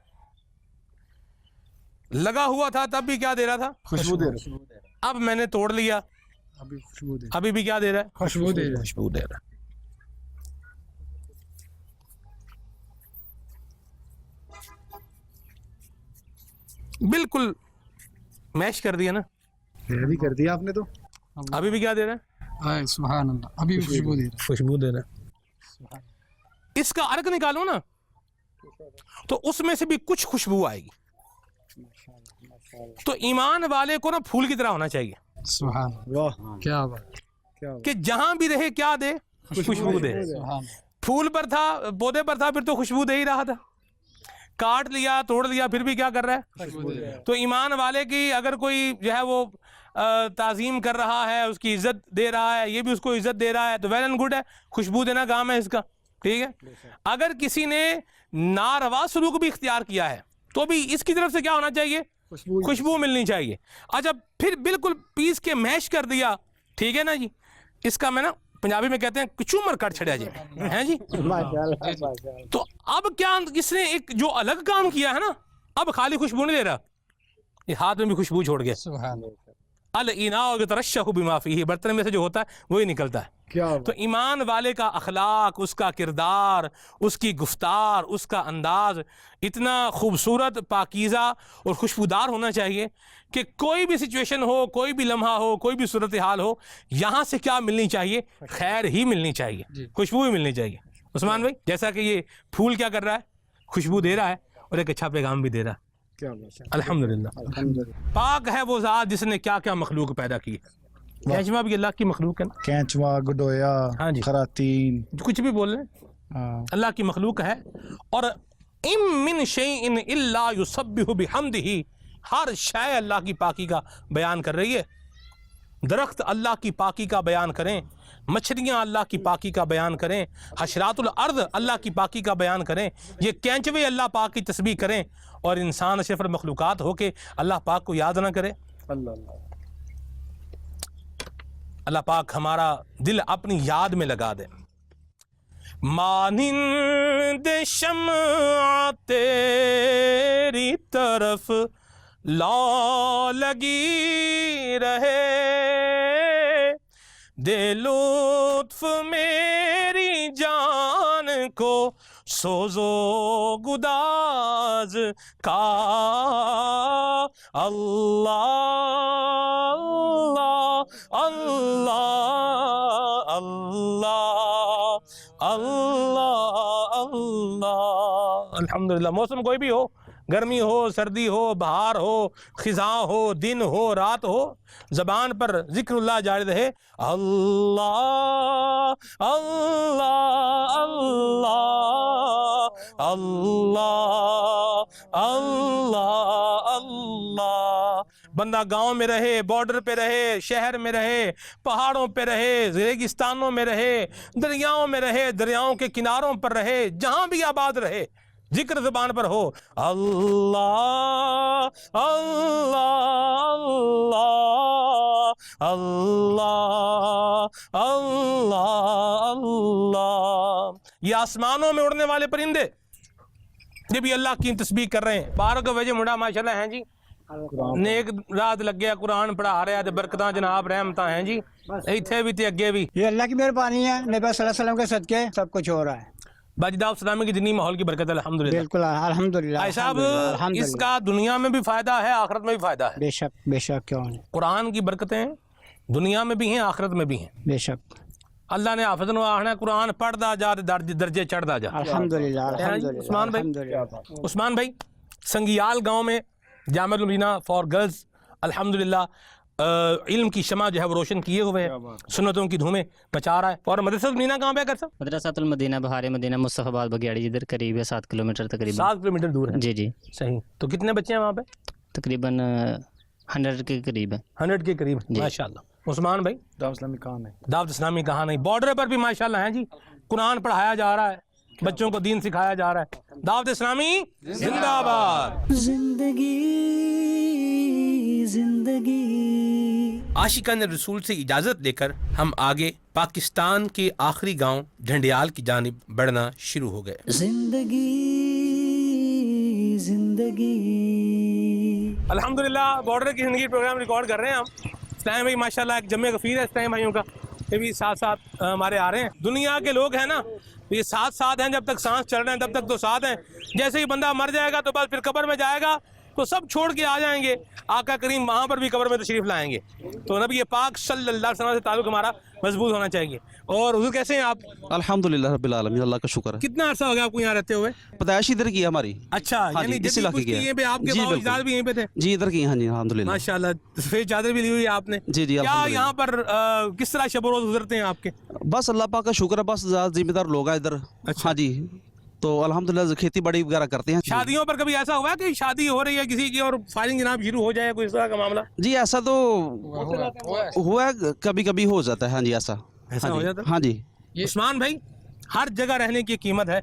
لگا ہوا تھا تب بھی کیا دے رہا تھا؟ خوشبو دے رہا. اب میں نے توڑ لیا, ابھی خوشبو دے, ابھی بھی کیا دے رہا ہے؟ خوشبو دے رہا. خوشبو دے رہا. بالکل میش کر دیا نا, ریڈی کر دیا آپ نے. تو ابھی بھی کیا دے رہا ہے؟ سبحان اللہ, ابھی بھی خوشبو دے رہا. خوشبو دے رہا ہے. اس کا عرق نکالو نا تو اس میں سے بھی کچھ خوشبو آئے گی. تو ایمان والے کو نا پھول کی طرح ہونا چاہیے. سبحان اللہ, کیا بات, کہ جہاں بھی رہے کیا دے؟ خوشبو دے. پھول پر تھا, پودے پر تھا, پھر تو خوشبو دے ہی رہا تھا. کاٹ لیا, توڑ لیا, پھر بھی کیا کر رہا ہے؟ تو ایمان والے کی اگر کوئی جو ہے وہ تعظیم کر رہا ہے, اس کی عزت دے رہا ہے, یہ بھی اس کو عزت دے رہا ہے, تو ویل اینڈ گڈ ہے. خوشبو دینا کام ہے اس کا, ٹھیک ہے. اگر کسی نے ناروا سلوک بھی اختیار کیا ہے تو بھی اس کی طرف سے کیا ہونا چاہیے؟ خوشبو ملنی چاہیے. اچھا, پھر بالکل پیس کے میش کر دیا, ٹھیک ہے نا جی. اس کا میں نا پنجابی میں کہتے ہیں کچومر کٹ چھڑیا جی, ہیں جی. تو اب کیا اس نے ایک جو الگ کام کیا ہے نا, اب خالی خوشبو نہیں دے رہا, یہ ہاتھ میں بھی خوشبو چھوڑ گیا. الاناء یترشح بما فیہ, برتن میں سے جو ہوتا ہے وہی نکلتا ہے. تو ایمان والے کا اخلاق, اس کا کردار, اس کی گفتار, اس کا انداز اتنا خوبصورت, پاکیزہ اور خوشبودار ہونا چاہیے کہ کوئی بھی سچویشن ہو, کوئی بھی لمحہ ہو, کوئی بھی صورتحال ہو, یہاں سے کیا ملنی چاہیے؟ خیر ہی ملنی چاہیے, خوشبو ہی ملنی چاہیے. عثمان بھائی, جیسا کہ یہ پھول کیا کر رہا ہے؟ خوشبو دے رہا ہے اور ایک اچھا پیغام بھی دے رہا ہے. الحمدللہ. پاک ہے وہ ذات جس نے کیا کیا مخلوق پیدا کی ہے. کینچوا بھی اللہ کی مخلوق ہے نا, کینچوا, گڈویا, ہاں جی, خراتین, کچھ بھی بول رہے ہیں, اللہ کی مخلوق ہے. اور ام من شیء الا یسبح بحمدہ, ہر شے اللہ کی پاکی کا بیان کر رہی ہے. درخت اللہ کی پاکی کا بیان کریں, مچھلیاں اللہ کی پاکی کا بیان کریں, حشرات الارض اللہ کی پاکی کا بیان کریں, یہ کینچوے اللہ پاک کی تسبیح کریں, اور انسان اشرف المخلوقات ہو کے اللہ پاک کو یاد نہ کرے. اللہ پاک ہمارا دل اپنی یاد میں لگا دے. مانند شمع تیری طرف لا لگی رہے, دے لطف میری جان کو سوز و گداز کا. اللہ اللہ اللہ اللہ اللہ. الحمدللہ. موسم کوئی بھی ہو, گرمی ہو, سردی ہو, بہار ہو, خزاں ہو, دن ہو, رات ہو, زبان پر ذکر اللہ جاری رہے. اللہ اللہ اللہ اللہ اللہ اللہ. بندہ گاؤں میں رہے, بارڈر پہ رہے, شہر میں رہے, پہاڑوں پہ رہے, ریگستانوں میں رہے, دریاؤں میں رہے, دریاؤں کے کناروں پر رہے, جہاں بھی آباد رہے, ذکر زبان پر ہو. اللہ اللہ اللہ اللہ اللہ. یہ آسمانوں میں اڑنے والے پرندے یہ بھی اللہ کی تسبیح کر رہے ہیں. 12 وجہ منڈا ماشاءاللہ ہیں جی, نیک رات لگ گیا, قرآن پڑھا رہا ہے, برکتاں جناب رحمتاں ہیں جی, ایتھے بھی تے اگے بھی. یہ اللہ کی مہربانی ہے, نبی صلی اللہ علیہ وسلم کے صدقے سب کچھ ہو رہا ہے. باجی دعوت اسلامی کی دینی ماحول کی برکت الحمدللہ. بالکل الحمدللہ. بھائی صاحب, اس کا دنیا میں بھی فائدہ ہے, آخرت میں بھی فائدہ ہے. بے شک بے شک, کیوں نہیں. قرآن کی برکتیں دنیا میں بھی ہیں, آخرت میں بھی ہیں. بے شک. اللہ نے حافظ نو آخنا قرآن پڑھدا جا, درجے چڑھدا جا. الحمدللہ الحمدللہ. عثمان بھائی, عثمان بھائی, سنگیال گاؤں میں جامعہ المدینہ فار گرلز الحمدللہ علم کی شمع جو ہے وہ روشن کیے ہوئے ہیں, سنتوں کی دھومیں مچا رہا ہے. اور مدرسہ المدینہ کہاں پہ کر سکتے؟ مدرسہ المدینہ بہار مدینہ مصطفیٰ آباد بگیاڑی, جدھر قریب ہے 7 کلومیٹر تقریباً. 7 کلومیٹر دور ہے. جی جی صحیح. تو کتنے بچے ہیں وہاں پہ؟ تقریباً 100 کے قریب ہے. 100 کے قریب, ماشاءاللہ. عثمان بھائی, دعوت اسلامی کہاں ہے؟ دعوت اسلامی کہاں نہیں, بارڈر پر بھی ماشاءاللہ ہیں جی, قرآن پڑھایا جا رہا ہے, बच्चों को दीन सिखाया जा रहा है। दावत इस्लामी जिंदाबाद। जिंदगी जिंदगी आशिकान रसूल से इजाज़त लेकर हम आगे पाकिस्तान के आखिरी गांव ढंडियाल की जानिब बढ़ना शुरू हो गए। जिंदगी जिंदगी अल्हम्दुलिल्लाह बॉर्डर की ज़िंदगी प्रोग्राम रिकॉर्ड कर रहे हैं हम। इस टाइम भाई माशाल्लाह एक जम्मे गफ़ीर है इस टाइम भाइयों का, ये भी साथ साथ हमारे आ रहे हैं। दुनिया के लोग हैं ना, ये साथ साथ हैं, जब तक सांस चल रहे हैं तब तक तो साथ हैं। जैसे ही बंदा मर जाएगा तो बस फिर कब्र में जाएगा तो सब छोड़ के आ जाएंगे। आका करीम वहाँ पर भी कब्र में तशरीफ़ लाएंगे। तो नबी पाक सल्लल्लाहु अलैहि वसल्लम से ताल्लुक़ हमारा मजबूत होना चाहिए। और हुज़ूर कैसे हैं आप? अल्हम्दुलिल्लाह रब्बिल आलमीन, अल्लाह का शुक्र है। कितना अर्सा हो गया आपको यहाँ रहते हुए? पैदाइश इधर की है हमारी। अच्छा, हाँ यानी जी, इस इलाके की है। यहीं पे आपके बाप भी यहीं पे थे? जी इधर की हैं, हाँ जी अल्हम्दुलिल्लाह। माशाल्लाह, सफेद चादर भी ली हुई है आपने। जी जी क्या अल्हम्दुलिल्लाह। यहाँ पर किस तरह शब रोज़ गुजरते हैं आपके? बस अल्लाह पाक का शुक्र है, बस ज़्यादा जिम्मेदार लोग हैं इधर। हाँ जी, तो अल्हम्दुलिल्लाह खेती बाड़ी वगैरह करते हैं। शादियों पर कभी ऐसा हुआ है कि शादी हो रही है किसी की और फायरिंग जनाब शुरू हो जाए, कोई इस तरह का मामला? जी ऐसा तो हुआ है, कभी कभी हो जाता है। हाँ जी ऐसा हो जाता है? हाँ जी। उस्मान भाई, हर जगह रहने की कीमत है,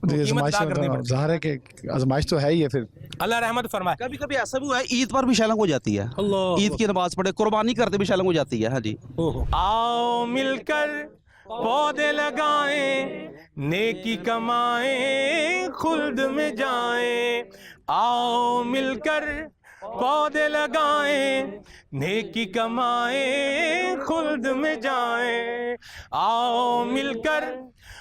ज़ाहिर है कि आजमाइश तो है ही है। फिर अल्लाह रहमत फरमाए। कभी कभी ऐसा भी हुआ है, ईद पर भी शैलंग हो जाती है। ईद की नमाज पढ़े, कुर्बानी करते भी शैलंग हो जाती है। हाँ जी। आओ मिलकर पौधे लगाएं, नेकी कमाएं, खुल्द में जाएं। आओ मिलकर पौधे लगाएं, नेकी कमाएं, खुल्द में जाएं। आओ मिलकर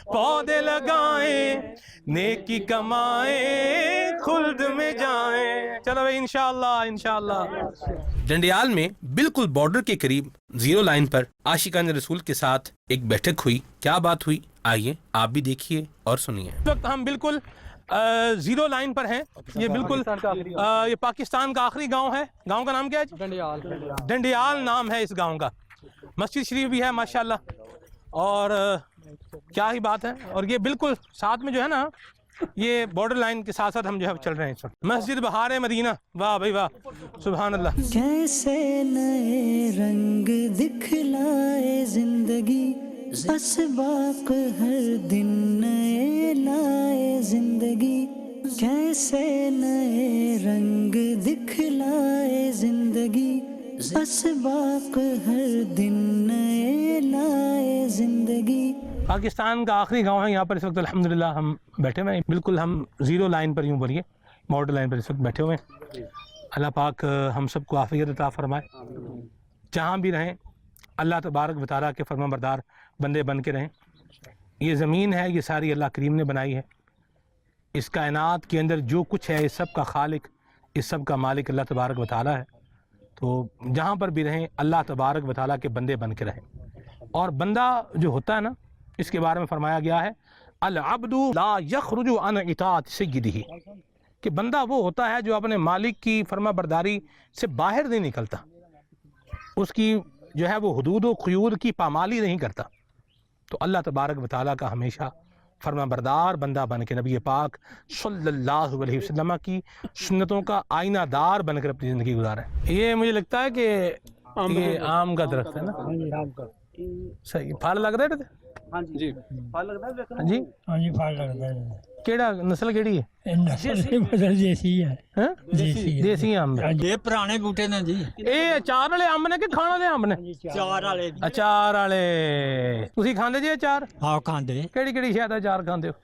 पौधे लगाएं, नेकी कमाएं, खुल्द में जाएं। चलो भाई इंशाअल्लाह इंशाअल्लाह। डंडियाल में बिल्कुल बॉर्डर के करीब जीरो लाइन पर आशिकान रसूल के साथ एक बैठक हुई। क्या बात हुई, आइए आप भी देखिए और सुनिए। इस वक्त हम बिल्कुल जीरो लाइन पर हैं। ये बिल्कुल ये पाकिस्तान का आखिरी गांव है। गांव का नाम क्या है? डंडियाल। डंडियाल नाम है इस गांव का। मस्जिद शरीफ भी है माशाल्लाह, और क्या ही बात है। और ये बिल्कुल साथ में जो है ना, ये बॉर्डर लाइन के साथ साथ हम जो है चल रहे हैं इस वक्त। मस्जिद बहार मदीना, वाह भाई वाह, सुभान अल्लाह। कैसे नए रंग दिखलाए जिंदगी, असबाक हर दिन नए लाए जिंदगी। कैसे नए रंग दिखलाए जिंदगी, असबाक हर दिन नए लाए जिंदगी। पाकिस्तान का आखिरी गांव है यहाँ पर इस वक्त अल्हम्दुलिल्लाह हम बैठे हुए हैं। बिल्कुल हम ज़ीरो लाइन पर यूँ बोलिए, बॉर्डर लाइन पर इस वक्त बैठे हुए हैं। अल्लाह पाक हम सबको आफियत अता फरमाए। जहाँ भी रहें अल्लाह तबारक व तआला के फरमाबरदार बंदे बन के रहें। ये ज़मीन है, ये सारी अल्लाह करीम ने बनाई है। इस कायनात के अंदर जो कुछ है इस सब का खालिक, इस सब का मालिक अल्लाह तबारक व तआला है। तो जहाँ पर भी रहें अल्लाह तबारक व तआला के बंदे बन के रहें। और बंदा जो होता है ना, इसके बारे में फरमाया गया है अल अब्दु ला यखरुजु अन इताअत सय्यिदिही, कि बंदा वो होता है जो अपने मालिक की फरमाबरदारी से बाहर नहीं निकलता, उसकी जो है वो हुदूद व क़ुयूद की पामाली नहीं करता। तो अल्लाह तबारक व तआला का हमेशा फरमाबरदार बंदा बन के नबी पाक सल्लल्लाहु अलैहि वसल्लम की सुन्नतों का आईनादार बनकर अपनी ज़िंदगी गुजारें। ये मुझे लगता है कि ये आम का दरख्त है ना, सही फल लग रहा है। हाँ जी फल लगता है। हाँ जी, हाँ जी फल लगता है। केड़ा नस्ल केड़ी है? नस्ल देसी है। हैं? देसी अंब। ये पुराने बूटे ने जी। ਇਹ ਅਚਾਰ ਵਾਲੇ ਅੰਬ ਨੇ ਕਿ ਖਾਣ ਵਾਲੇ ਅੰਬ ਨੇ? ਚਾਰ ਵਾਲੇ। ਅਚਾਰ ਵਾਲੇ। ਤੁਸੀਂ ਖਾਂਦੇ ਜੀ ਅਚਾਰ? ਹਾਂ ਖਾਂਦੇ। ਕਿਹੜੀ ਕਿਹੜੀ ਸ਼ਾਇਦ ਅਚਾਰ ਖਾਂਦੇ ਹੋ?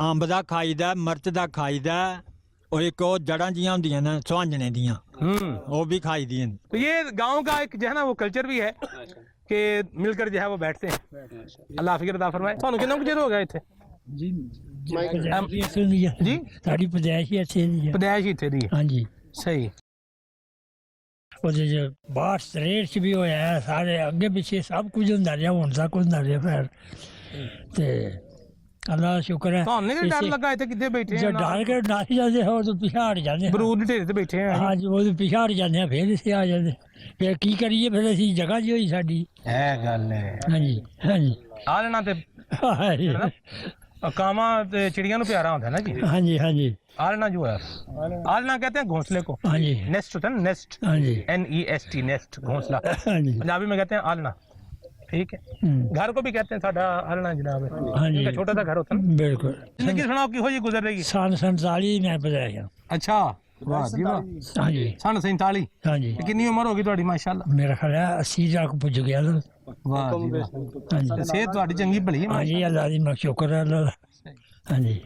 ਅੰਬ ਦਾ ਖਾਈਦਾ, ਮਿਰਚ ਦਾ ਖਾਈਦਾ, और एक और जड़ा जियां होंदियां ना सुहांजने दियां, वो भी खाई दी। तो ये गांव का एक जो है ना वो कल्चर भी है कि मिलकर जो है वो बैठते हैं। अल्लाह फिक्र अता फरमाए। ਤੁਹਾਨੂੰ ਕਿੰਨਾ ਕੁ ਚਿਰ ਹੋ ਗਿਆ ਇੱਥੇ? जी जी साड़ी पैदाइश ही अच्छी है। पैदाइश ही ਇੱਥੇ ਦੀ ਹੈ। हाँ जी सही। ਉਹਦੇ ਚ ਬਾਹਰ ਸਟ੍ਰੇਟ ਚ ਵੀ ਹੋਇਆ, ਸਾਰੇ ਅੱਗੇ ਪਿੱਛੇ ਸਭ ਕੁਝ ਹੁੰਦਾ ਰਿਹਾ, ਹੁਣ ਤੱਕ ਹੁੰਦਾ ਰਿਹਾ। ਫਿਰ ਤੇ अल्लाह का शुक्र है। ਤੁਹਾਨੂੰ ਨਹੀਂ ਡਰ ਲੱਗਾ ਇੱਥੇ ਕਿੱਥੇ ਬੈਠੇ जो डर के डर जाते हो तो पिछा हट जाते हैं। ਬਰੂਦ ਦੇ ਢੇਰ ਤੇ ਬੈਠੇ ਆ। हाँ जी वो तो पिछा हट जाते हैं, फिर इसे आ जाते। फिर की करिए, फिर असी जगह जी होई साडी। ਇਹ ਗੱਲ ਹੈ। हाँ जी हाँ जी ਆ ਲੈਣਾ ਤੇ कामा चिड़िया नु प्यारा होता है ना जी। हाँ जी हाँ जी आलना जो है, आलना कहते हैं घोंसले को। हाँ जी नेस्ट होता है ना, नेस्ट। हाँ जी NEST नेस्ट, घोंसला। हाँ जी पंजाबी में कहते हैं आलना। ٹھیک ہے گھر کو بھی کہتے ہیں ساڈا ہلنا جناب ہاں جی ہے چھوٹا سا گھر ہوتا ہے بالکل زندگی سناؤ کی ہو جی گزر رہی ہے سن 47 میں پیدا ہوا اچھا واہ جی واہ ہاں جی سن 47 ہاں جی کتنی عمر ہوگی تہاڈی ماشاءاللہ میرا خیال ہے 80 تک پہنچ گیا تھا واہ جی واہ ہاں جی صحت تہاڈی چنگی بھلی ہاں ہے جی اللہ دی میں شکر ہے اللہ دا ہاں جی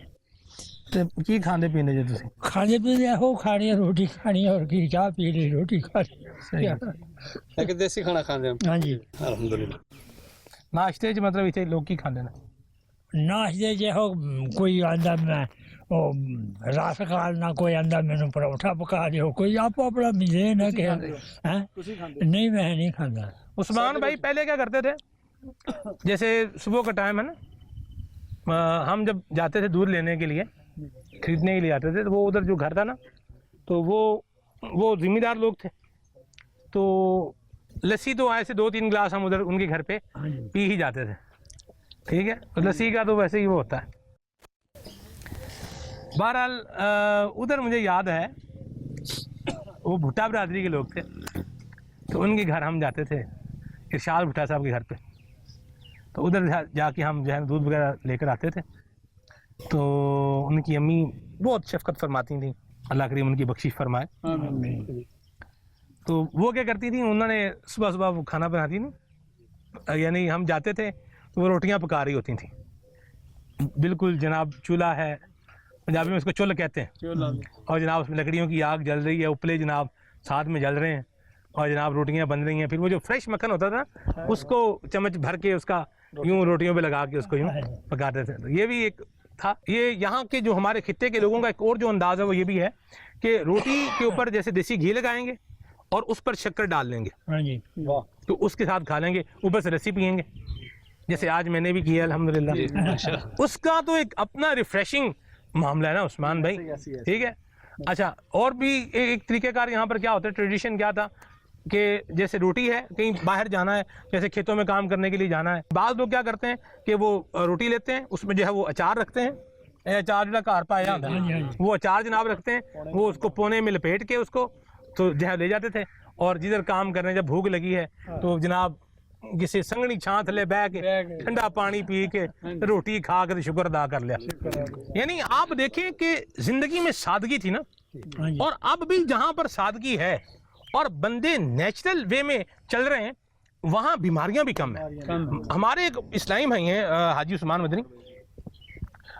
تے کی کھاندے پیندے جے تسی کھانے پینے ہو کھانی ہے روٹی کھانی ہے اور کی چاہ پی لی روٹی کھانی لیکن دیسی کھانا کھاندے ہیں ہاں جی الحمدللہ ناشتے چ مطلب اتنے لوگ کی کھاندے نے ناشتے جو ہو کوئی آندا میں وہ رس کھانا کوئی آندا مینوں پروٹھا پکا دیو کوئی آپ اپنا مزین ہے کہ نہیں میں نہیں کھانا عثمان بھائی پہلے کیا کرتے تھے جیسے صبح کا ٹائم ہے نا ہم جب جاتے تھے دودھ لینے کے لیے خریدنے کے لیے آتے تھے تو وہ ادھر جو گھر تھا نا تو وہ ذمہ دار لوگ تھے تو لسی تو ایسے 2-3 گلاس ہم ادھر ان کے گھر پہ پی ہی جاتے تھے ٹھیک ہے لسی کا تو ویسے ہی وہ ہوتا ہے بہرحال ادھر مجھے یاد ہے وہ بھٹا برادری کے لوگ تھے تو ان کے گھر ہم جاتے تھے ارشاد بھٹا صاحب کے گھر پہ تو ادھر جا کے ہم جو ہے دودھ وغیرہ لے کر آتے تھے تو ان کی امی بہت شفقت فرماتی تھیں اللہ کریم ان کی بخشش فرمائے تو وہ کیا کرتی تھیں انہوں نے صبح صبح وہ کھانا بناتی تھیں یعنی ہم جاتے تھے تو وہ روٹیاں پکا رہی ہوتی تھیں بالکل جناب چولہا ہے پنجابی میں اس کو چل کہتے ہیں اور جناب اس میں لکڑیوں کی آگ جل رہی ہے اپلے جناب ساتھ میں جل رہے ہیں اور جناب روٹیاں بن رہی ہیں پھر وہ جو فریش مکھن ہوتا تھا اس کو چمچ بھر کے اس کا یوں روٹیوں پہ لگا کے اس کو یوں پکاتے تھے تو یہ بھی ایک تھا یہ یہاں کے جو ہمارے خطے کے لوگوں کا ایک اور جو انداز ہے وہ یہ بھی ہے کہ روٹی کے اوپر جیسے دیسی گھی لگائیں گے اور اس پر شکر ڈال لیں گے تو اس کے ساتھ کھا لیں گے اوپر سے لسی پئیں گے جیسے آج میں نے بھی کیا الحمدللہ اس کا تو ایک اپنا ریفریشنگ معاملہ ہے نا عثمان بھائی ٹھیک ہے اچھا اور بھی ایک طریقہ کار یہاں پر کیا ہوتا ہے ٹریڈیشن کیا تھا کہ جیسے روٹی ہے کہیں باہر جانا ہے جیسے کھیتوں میں کام کرنے کے لیے جانا ہے بعض لوگ کیا کرتے ہیں کہ وہ روٹی لیتے ہیں اس میں جو ہے وہ اچار رکھتے ہیں اچار جو کار پایا ہوتا ہے وہ اچار جناب رکھتے ہیں وہ اس کو پونے میں لپیٹ کے اس کو تو جو ہے لے جاتے تھے اور جدھر کام کرنے جب بھوک لگی ہے تو جناب کسی سنگنی چھاں تھلے بہ کے ٹھنڈا پانی پی کے روٹی کھا کے شکر ادا کر لیا یعنی آپ دیکھیں کہ زندگی میں سادگی تھی نا اور اب بھی جہاں پر سادگی ہے اور بندے نیچرل وے میں چل رہے ہیں وہاں بیماریاں بھی کم ہیں ہمارے ایک اسلامی بھائی ہیں حاجی عثمان مدنی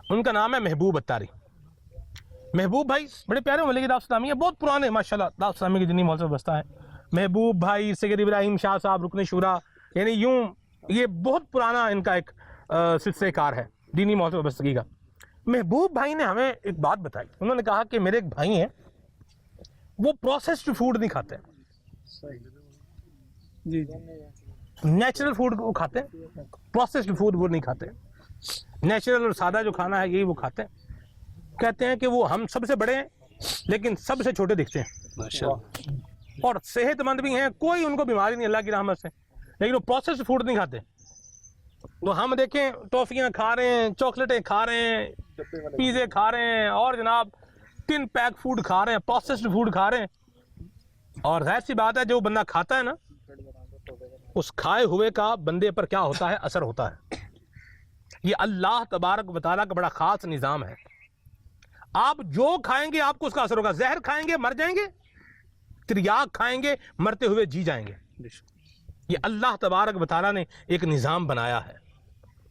ان کا نام ہے محبوب اتاری محبوب بھائی بڑے پیارے مولوی دعوت اسلامی ہیں بہت پرانے ماشاءاللہ دعوت اسلامی کی جتنی مول سے وابستہ ہیں محبوب بھائی سید ابراہیم شاہ صاحب رکن شورا یعنی یوں یہ بہت پرانا ان کا ایک سلسلہ کار ہے دینی مول سے وابستگی کا محبوب بھائی نے ہمیں ایک بات بتائی انہوں نے کہا کہ میرے ایک بھائی ہیں وہ پروسیسڈ فوڈ نہیں کھاتے نیچرل فوڈ وہ کھاتے ہیں پروسیسڈ فوڈ وہ نہیں کھاتے نیچرل اور سادہ جو کھانا ہے یہی وہ کھاتے ہیں کہتے ہیں کہ وہ ہم سب سے بڑے ہیں لیکن سب سے چھوٹے دکھتے ہیں اور صحت مند بھی ہیں کوئی ان کو بیماری نہیں اللہ کی رحمت سے لیکن وہ پروسیسڈ فوڈ نہیں کھاتے وہ ہم دیکھیں ٹافیاں کھا رہے ہیں چاکلیٹیں کھا رہے ہیں پیزے کھا رہے ہیں اور جناب ٹن پیک فوڈ کھا رہے ہیں پروسیسڈ فوڈ کھا رہے ہیں اور ظاہر سی بات ہے جو بندہ کھاتا ہے نا اس کھائے ہوئے کا بندے پر کیا ہوتا ہے اثر ہوتا ہے یہ اللہ تبارک و تعالیٰ کا بڑا خاص نظام ہے آپ جو کھائیں گے آپ کو اس کا اثر ہوگا زہر کھائیں گے مر جائیں گے تریاق کھائیں گے مرتے ہوئے جی جائیں گے یہ اللہ تبارک و تعالیٰ نے ایک نظام بنایا ہے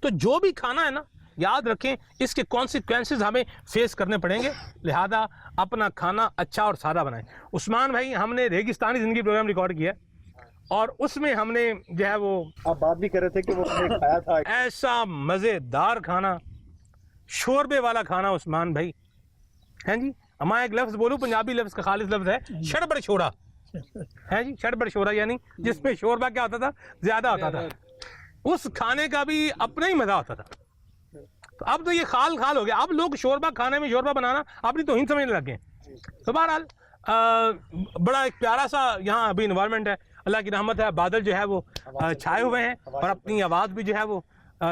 تو جو بھی کھانا ہے نا یاد رکھیں اس کے کانسیکوینسز ہمیں فیس کرنے پڑیں گے لہذا اپنا کھانا اچھا اور سادہ بنائیں عثمان بھائی ہم نے ریگستانی زندگی پروگرام ریکارڈ کیا اور اس میں ہم نے جو ہے وہ آپ بات بھی کر رہے تھے کہ وہ کھایا تھا ایسا مزیدار کھانا شوربے والا کھانا عثمان بھائی ہیں جی ہمارا ایک لفظ بولوں پنجابی لفظ کا خالص لفظ ہے شڑبڑ شورا ہے جی شڑبڑ شورا یعنی جس میں شوربہ کیا ہوتا تھا زیادہ ہوتا تھا اس کھانے کا بھی اپنا ہی مزہ ہوتا تھا تو اب تو یہ خال ہو گیا اب لوگ شوربہ کھانے میں شوربہ بنانا اپنی توہین سمجھنے لگے تو بہرحال بڑا ایک پیارا سا یہاں ابھی انوائرمنٹ ہے اللہ کی رحمت ہے بادل جو ہے وہ چھائے ہوئے ہیں اور اپنی آواز بھی جو ہے وہ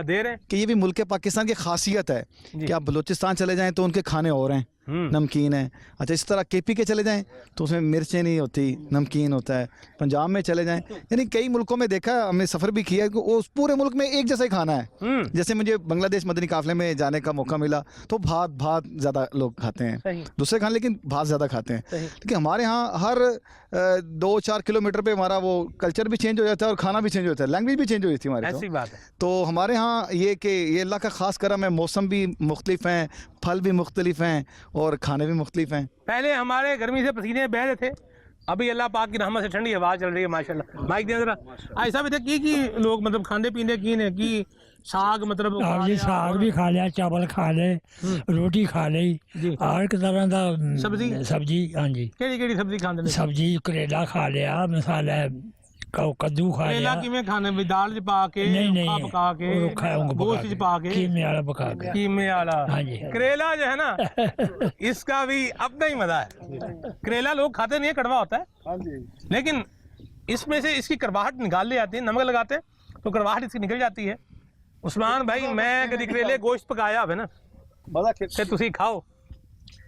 دے رہے ہیں کہ یہ بھی ملک پاکستان کی خاصیت ہے کہ آپ بلوچستان چلے جائیں تو ان کے کھانے اور ہیں नमकीन है। अच्छा इस तरह KP के चले जाएं तो उसमें मिर्चें नहीं होती, नमकीन होता है। पंजाब में चले जाएं, यानी कई मुल्कों में देखा, हमने सफ़र भी किया कि उस पूरे मुल्क में एक जैसा ही खाना है। जैसे मुझे बांग्लादेश मदनी काफ़िले में जाने का मौका मिला तो भात ज़्यादा लोग खाते हैं, दूसरे खाने लेकिन भात ज़्यादा खाते हैं। लेकिन हमारे यहाँ हर 2-4 किलोमीटर पे हमारा वो कल्चर भी चेंज हो जाता है और खाना भी चेंज हो जाता है, लैंग्वेज भी चेंज हो जाती है हमारी। ऐसी बात है। तो हमारे यहाँ ये कि ये अल्लाह का ख़ास करम है, मौसम भी मुख्तलिफ हैं, फल भी मुख्तलिफ हैं और खाने भी मुख्तलिफ हैं। पहले हमारे गर्मी से पसीने बह रहे थे, अभी अल्लाह पाक की रहमत से ठंडी हवा चल रही है माशाल्लाह। माइक दे जरा। ऐसा भी था कि लोग मतलब खाने पीने की ने की साग मतलब जी साग भी खा लिया, चावल खा ले, रोटी खा ली, हर एक तरह का सब्जी। हाँ जी, केड़ी सब्जी खाते? सब्जी करेला खा लिया, मसाला कद्दू खा लिया। किवें खाने भी दाल च पा के, नहीं पका के, गोश्त च पा के, कीमे वाला पका के। कीमे वाला। हाँ जी। करेला जो है ना इसका भी अपना ही मजा है। करेला लोग खाते नहीं है, कड़वा होता है, लेकिन इसमें से इसकी कड़वाहट निकाल ली जाती है, नमक लगाते हैं तो कड़वाहट इसकी निकल जाती है। उस्मान भाई मैं कभी करेले गोश्त पकाया है ना ते तुसी खाओ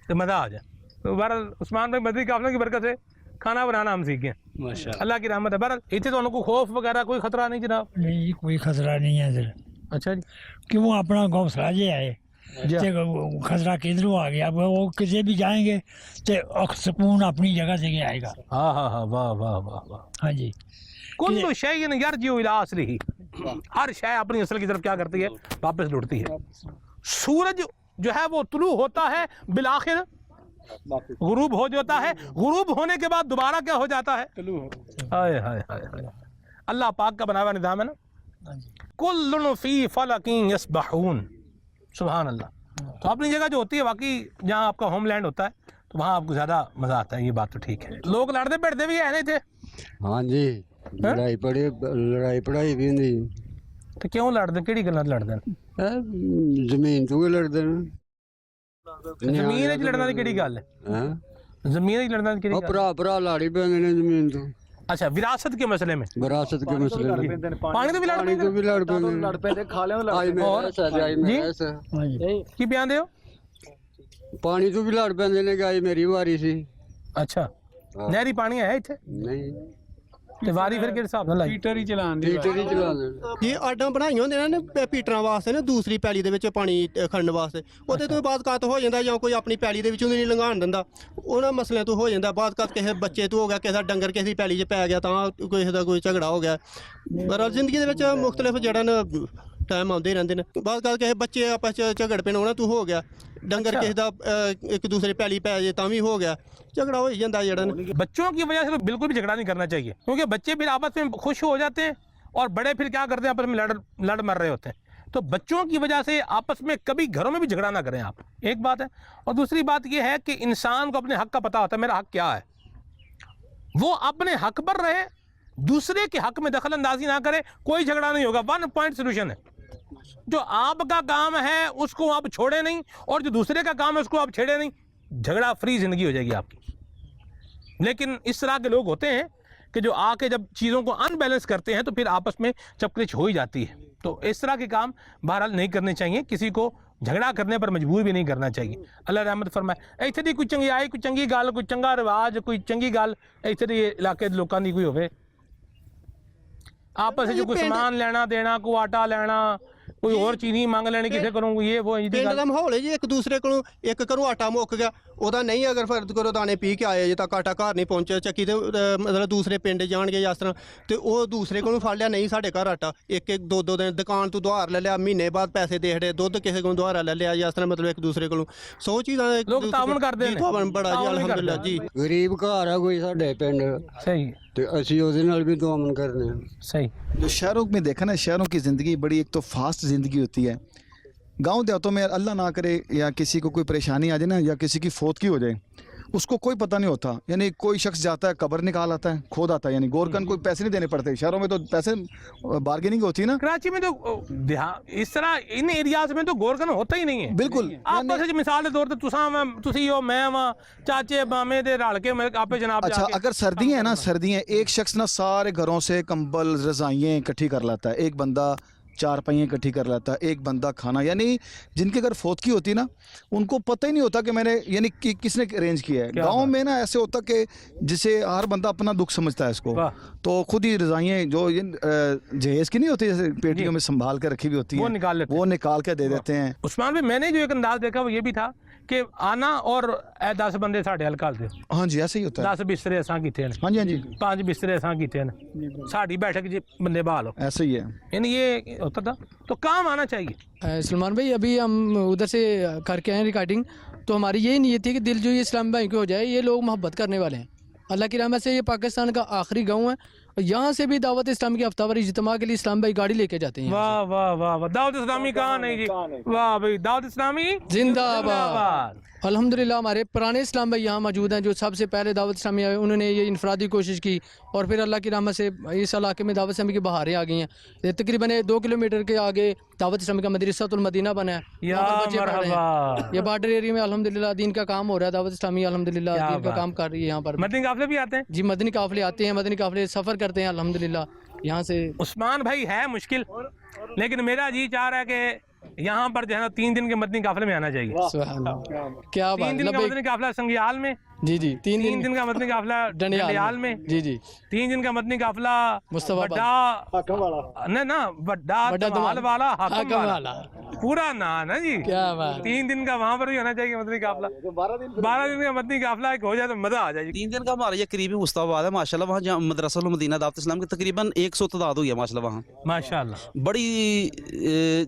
तो मजा आ जाए। तो बहरहाल उस्मान भाई मदनी काफिले की बरकत से खाना बनाना हम सीख गए माशाअल्लाह, अल्लाह की रहमत है। बहरहाल इतने तो उनको खौफ वगैरह कोई खतरा नहीं जनाब? नहीं कोई खतरा नहीं है इधर। अच्छा जी, क्यों अपना घोंसला जे है, खतरा किधरों आ गया? वो किसी भी जाएंगे तो सुकून अपनी जगह से आएगा। हाँ हाँ हाँ, वाह वाह वाह वाह। हाँ जी, कुल्लु शैइन यरजिउ इला असलिही, हर शय अपनी असल की तरफ क्या करती है? वापस लौटती है। सूरज जो है वो तुलू होता है, बिलाखिर गुरूब हो जाता है, गुरूब होने के बाद दोबारा क्या हो जाता है? हाय हाय हाय, अल्लाह पाक का बनाया हुआ निज़ाम है ना। कुल्लुन फी फलकिन यस्बहून, सुभान अल्लाह। तो अपनी जगह जो होती है, बाकी जहाँ आपका होमलैंड होता है तो वहाँ आपको ज़्यादा मज़ा आता है, ये बात तो ठीक है। लोग लड़ते बैठते भी है नहीं थे? हाँ जी, लड़ाई पढ़ाई भी नहीं। तो क्यों लड़ते, केड़ी गल्लां लड़दे न? जमीन तो लड़दे न। जमीन च लड़ना दी केड़ी गल है? जमीन च लड़ना दी केड़ी गल? भरा लाड़ी पैंदे ने जमीन तो। अच्छा, विरासत के मसले में? विरासत के मसले में पानी तो भी लड़ पैंदे। खा ले जी की बयान दे हो? पानी तो भी लड़ पैंदे ने, गाय मेरी वारी सी। अच्छा, नहरी पानी है इत्थे? नहीं, ਤੇ ਵਾਰੀ ਫਿਰ ਕਿਹੜੇ ਹਿਸਾਬ ਨਾਲ ਲਾਈ? ਹੀਟਰ ਹੀ ਚਲਾਉਣ ਦੀ ਇਹ ਆਡਾਂ ਬਣਾਈਆਂ ਹੁੰਦੀਆਂ ਨੇ ਪੀਟਰਾਂ ਵਾਸਤੇ ਨਾ, ਦੂਸਰੀ ਪੈਲੀ ਦੇ ਵਿੱਚ ਪਾਣੀ ਖੜਨ ਵਾਸਤੇ। ਉਹਦੇ ਤੋਂ ਬਾਅਦ ਕਾਤ ਹੋ ਜਾਂਦਾ, ਜਾਂ ਕੋਈ ਆਪਣੀ ਪੈਲੀ ਦੇ ਵਿੱਚੋਂ ਨਹੀਂ ਲੰਘਾਣ ਦਿੰਦਾ, ਉਹਨਾਂ ਮਸਲਿਆਂ ਤੋਂ ਹੋ ਜਾਂਦਾ। ਬਾਅਦ ਕਾਤ ਕਿਸੇ ਬੱਚੇ ਤੋਂ ਹੋ ਗਿਆ, ਕਿਸੇ ਦਾ ਡੰਗਰ ਕਿਸੇ ਦੀ ਪੈਲੀ 'ਚ ਪੈ ਗਿਆ, ਤਾਂ ਕਿਸੇ ਦਾ ਕੋਈ ਝਗੜਾ ਹੋ ਗਿਆ। ਪਰ ਜ਼ਿੰਦਗੀ ਦੇ ਵਿੱਚ ਮੁਖਤਲਿਫ ਜਿਹੜਾ ਨਾ ਟਾਈਮ ਆਉਂਦੇ ਰਹਿੰਦੇ ਨੇ। ਬਾਅਦ ਕਾਤ ਕਿਸੇ ਬੱਚੇ ਆਪਸ 'ਚ ਝਗੜ ਪੈਣ, ਉਹਨਾਂ ਤੋਂ ਹੋ ਗਿਆ। डंगर किसी का एक दूसरे पैली पै जाए तां भी हो गया, झगड़ा हो ही जाता है। बच्चों की वजह से तो बिल्कुल भी झगड़ा नहीं करना चाहिए, क्योंकि बच्चे फिर आपस में खुश हो जाते हैं और बड़े फिर क्या करते हैं, आपस में लड़ मर रहे होते हैं। तो बच्चों की वजह से आपस में कभी घरों में भी झगड़ा ना करें आप, एक बात है। और दूसरी बात यह है कि इंसान को अपने हक का पता होता है, मेरा हक क्या है, वो अपने हक पर रहे, दूसरे के हक में दखल अंदाजी ना करे, कोई झगड़ा नहीं होगा। 1 पॉइंट सोल्यूशन है। जो आपका काम है उसको आप छोड़े नहीं, और जो दूसरे का काम है उसको आप छेड़े नहीं, झगड़ा फ्री जिंदगी हो जाएगी आपकी। लेकिन इस तरह के लोग होते हैं कि जो आके जब चीज़ों को अनबैलेंस करते हैं तो फिर आपस में चपकलिच हो ही जाती है। तो इस तरह के काम बहरहाल नहीं करने चाहिए, किसी को झगड़ा करने पर मजबूर भी नहीं करना चाहिए। अल्लाह रहमत फरमाए। इत्थे दी कोई चंगियाई, कोई चंगी गल, कोई चंगा रिवाज, कोई चंगी गल इत्थे दे इलाके दे लोकां दी कोई होवे, आपस में कोई सामान लेना देना, कोई आटा लेना, कोई और चीनी मंग लेनी किसी को, ये वो ਪਿੰਡ ਦਾ ਮਾਹੌਲ ਹੈ ਜੀ, ਇੱਕ ਦੂਸਰੇ ਕੋਲੋਂ ਇੱਕ ਘਰੋਂ ਆਟਾ ਮੁੱਕ ਗਿਆ, ਉਹਦਾ ਨਹੀਂ ਅਗਰ ਫਰਦ ਕਰੋ ਦਾਣੇ ਪੀ ਕੇ ਆਏ ਜੇ ਤੱਕ ਆਟਾ ਘਰ ਨਹੀਂ ਪਹੁੰਚਿਆ ਚੱਕੀ ਤੇ ਮਤਲਬ ਦੂਸਰੇ ਪਿੰਡ ਜਾਣਗੇ ਜਾਂ ਇਸ ਤਰ੍ਹਾਂ, ਤੇ ਉਹ ਦੂਸਰੇ ਕੋਲੋਂ ਫੜ ਲਿਆ, ਨਹੀਂ ਸਾਡੇ ਘਰ ਆਟਾ, ਇੱਕ 2 ਦਿਨ ਦੁਕਾਨ ਤੋਂ ਉਧਾਰ ਲੈ ਲਿਆ, ਮਹੀਨੇ ਬਾਅਦ ਪੈਸੇ ਦੇ ਹੜੇ, ਦੁੱਧ ਕਿਸੇ ਕੋਲੋਂ ਉਧਾਰ ਲੈ ਲਿਆ ਜਾਂ ਇਸ ਤਰ੍ਹਾਂ, ਮਤਲਬ ਇੱਕ ਦੂਸਰੇ ਕੋਲੋਂ 100 ਚੀਜ਼ਾਂ ਲੋਕ ਤਾਵਨ ਕਰਦੇ ਨੇ। ਤਾਵਨ ਬੜਾ ਜੀ, ਅਲਹਮਦੁਲਿਲਾ ਜੀ। गरीब घर है कोई साढ़े पिंड, सही, तो असी ਉਹਦੇ ਨਾਲ भी दुआमन करने। सही। जो शहरों में देखा ना, शहरों की ज़िंदगी बड़ी एक तो फास्ट ज़िंदगी होती है। गांव देहातों में अल्लाह ना करे या किसी को कोई परेशानी आ जाए ना, या किसी की फौतगी हो जाए, उसको कोई पता नहीं होता। यानी कोई शख्स जाता है, कब्र निकाल आता है, खोद आता है, यानी गोरकन कोई पैसे नहीं देने पड़ते। शहरों में तो पैसे बार्गेनिंग होती है ना। कराची में तो इस तरह इन एरियाज में तो गोरकन होता ही नहीं है बिल्कुल। आपस में मिसाल के तौर पर तुसी हो, मैं वहाँ, चाचे मामे दे रल के आपे जनाब। अच्छा, अगर सर्दियाँ हैं ना, सर्दियाँ, एक शख्स ना सारे घरों से कंबल रजाइयाँ इकट्ठी कर लाता है, एक बंदा 4 पहिए इकट्ठी कर लेता है, एक बंदा खाना, यानी जिनके घर फौतगी होती है ना उनको पता ही नहीं होता कि मैंने यानी किसने अरेंज किया है। गांव में ना ऐसे होता कि जिसे हर बंदा अपना दुख समझता है इसको, तो खुद ही रजाइयाँ जो जहेज की नहीं होती जैसे पेटियों में संभाल के रखी हुई होती है वो निकाल के दे देते हैं। उस्मान भाई मैंने जो एक अंदाज देखा वो ये भी था कि आना और 10 बंदे साढ़े हल कर दे। हाँ जी ऐसे ही होता है। 10 बिस्तरे असां कीते हैं। हाँ जी हाँ जी। 5 बिस्तरे असां कीते हैं, साड़ी बैठक जी बंदे बहाल हो, ऐसे ही है। यानी ये होता था, तो काम आना चाहिए। सलमान भाई अभी हम उधर से करके आए रिकॉर्डिंग, तो हमारी यही नीयत थी कि दिल जो ये इस्लाम भाई के हो जाए, ये लोग मोहब्बत करने वाले हैं। अल्लाह की रहमत से ये पाकिस्तान का आखिरी गांव है, और यहाँ से भी दावत इस्लामी की हफ्तावारी इज्तिमा के लिए इस्लाम भाई गाड़ी लेके जाते हैं। वाह वाह वाह वाह, दावत इस्लामी कहाँ नहीं जी, वाह भाई दावत इस्लामी जिंदाबाद। अल्हम्दुलिल्लाह हमारे पुराने इस्लाम भाई यहाँ मौजूद हैं जो सबसे पहले दावत इस्लामी आए, उन्होंने ये इनफरादी कोशिश की, और फिर अल्लाह की रहमत से इस इलाके में दावत इस्लामी की बहारें आ गई हैं। तकरीबन 2 किलोमीटर के आगे दावत इस्लामी का मदरसातुल मदीना बना है, ये बॉर्डर एरिया में अल्हम्दुलिल्लाह दीन का काम हो रहा है। दावत इस्लामी अल्हम्दुलिल्लाह दीन का काम कर रही है यहाँ पर। मदनी काफिले भी आते हैं जी, मदनी काफिले आते हैं, मदनी काफिले सफ़र करते हैं अल्हम्दुलिल्लाह यहाँ से। उस्मान भाई है मुश्किल, लेकिन मेरा जी चाह रहा है कि यहाँ पर जो है ना 3 दिन के मदनी काफिले में आना चाहिए। क्या 3 दिन का मदनी काफिला संगियाल में, जी जी 3 दिन का मदनी काफिला डंडियाल में, जी जी 3 दिन का मदनी काफिला बड्डा धमाल वाला हाकम वाला, पूरा ना ना जी। क्या बात, 3 दिन का वहाँ पर भी होना चाहिए मदनी काफिला। 12 दिन का मदनी काफिला एक हो जाए तो मजा आ जाएगी। 3 दिन का हमारा ये करीबी मुस्ताबाद है माशाल्लाह, वहाँ मदरसा मदीना दावत इस्लाम की तकरीबन 100 तादाद हुई है माशाल्लाह वहाँ, माशाल्लाह। बड़ी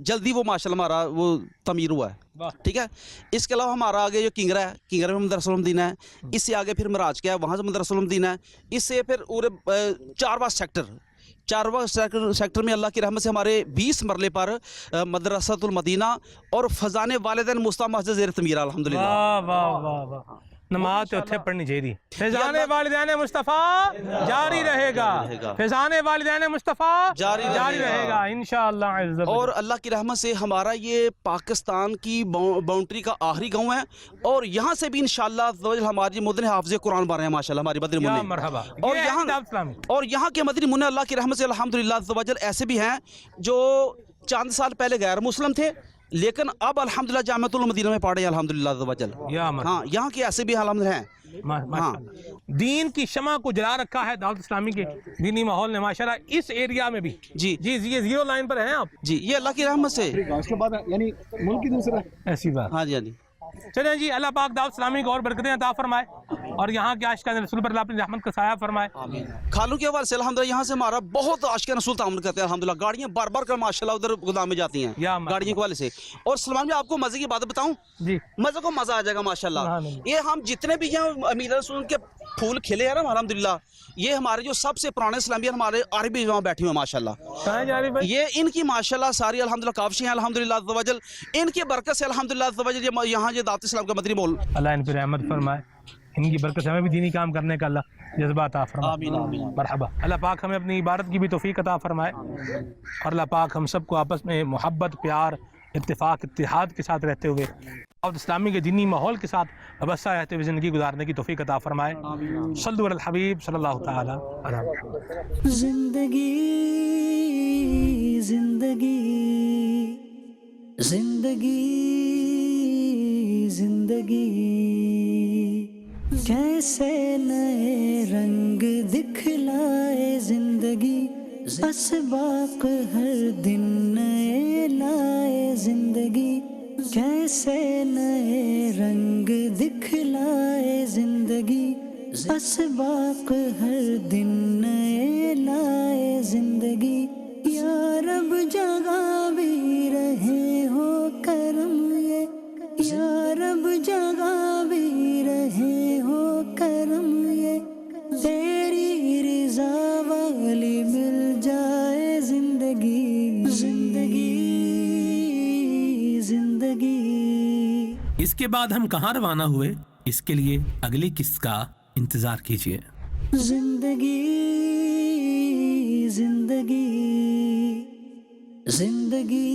जल्दी वो माशाल्लाह हमारा वो तमीर हुआ है, ठीक है। इसके अलावा हमारा आगे जो किंगरा है, किंगरा में मदरसा मदीना है, इससे आगे फिर मराज क्या है, वहाँ से मदरसा मदीना है, इससे फिर पूरे 4 सेक्टर में अल्लाह की रहमत से हमारे 20 मरले पर मदरसातुल मदीना और फजाने वालिदैन मुस्ता मस्जिद ज़ेर तमीर अल्हम्दुलिल्लाह। वाह वाह वाह वाह, नमाज तो उत्थे पढ़नी चाहिए। फैज़ाने वालिदैन मुस्तफ़ा जारी रहेगा, फैज़ाने वालिदैन मुस्तफ़ा जारी रहेगा इंशाअल्लाह। और अल्लाह की रहमत से हमारा ये पाकिस्तान की बाउंड्री का आखिरी गांव है, और यहाँ से भी इंशाअल्लाह हमारी मुदन हाफिज़ कुरान बन रहे हैं माशाल्लाह हमारी मदनी मुन्ने। और यहाँ के मदनी मुन्ने अल्लाह की रहमत से अल्हम्दुलिल्लाह ऐसे भी हैं जो चंद साल पहले गैर मुस्लिम थे, लेकिन अब अल्हम्दुलिल्लाह जामिअतुल मदीना में पढ़ रहे हैं अल्हम्दुलिल्लाह। हाँ, यहाँ के ऐसे भी हालात हैं। हाँ, दीन की शमा को जला रखा है दावत इस्लामी के दीनी माहौल ने माशाल्लाह इस एरिया में भी। जी जी जी, ये 0 लाइन पर हैं आप जी, ये अल्लाह की रहमत से उसके बाद यानी मुल्क की दूसरा ऐसी बात। हाँ जी हाँ जी। चलें जी, अल्लाह पाक दावत इस्लामी को और बरकतें अता फरमाए, और यहाँ के आशिकान रसूल पर अपनी रहमत का साया फरमाए। खालू के हवाले से अल्हम्दुलिल्लाह यहाँ से हमारा बहुत आशिकान रसूल तामुल करते हैं अल्हम्दुलिल्लाह। गाड़ियाँ बार बार कर माशाल्लाह उधर गोदाम में जाती हैं गाड़ियों के हवाले से। और सलमान भाई आपको मजे की बात बताऊं जी, मजे को मजा आ जाएगा माशाल्लाह। ये हम जितने भी यहाँ अमीर रसूल के फूल खिले हैं ना अल्हम्दुलिल्लाह, ये हमारे जो सबसे पुराने इस्लामी हमारे अरबी वहाँ बैठे हुए हैं माशाल्लाह। ये इनकी माशाल्लाह सारी अल्हम्दुलिल्लाह काफशी हैं अल्हम्दुलिल्लाह, इनकी बरकत से अल्हम्दुलिल्लाह यहाँ जो दावत इस्लाम का मदनी बोल अल्लाह इन पर रहमत फरमाए, इनकी बरकत से हमें भी दीनी काम करने का अल्लाह जज्बा अता फरमाए। मरहबा। अल्लाह पाक हमें अपनी इबादत की भी तौफीक अता फरमाए, और अल्लाह पाक हम सबको आपस में मोहब्बत प्यार इत्तेफाक इत्तेहाद के साथ रहते हुए दावत इस्लामी के दीनी माहौल के साथ वाबस्ता रहते हुए ज़िंदगी गुजारने की तौफीक अता फरमाए। सल्लु अलल हबीब सल्लल्लाहु तआला अलैहि। जिंदगी जिंदगी जिंदगी जिंदगी कैसे नए रंग दिखलाए जिंदगी, असबाक हर दिन नए लाए जिंदगी, कैसे नए रंग दिखलाए जिंदगी, असबाक हर दिन नए लाए जिंदगी। या रब जगा भी रहे हो करम ये, या रब जगा भी रहे हो करम ये, तेरी रिजा वाली मिल जाए जिंदगी जिंदगी जिंदगी। इसके बाद हम कहाँ रवाना हुए, इसके लिए अगली किस्त का इंतजार कीजिए। जिंदगी जिंदगी जिंदगी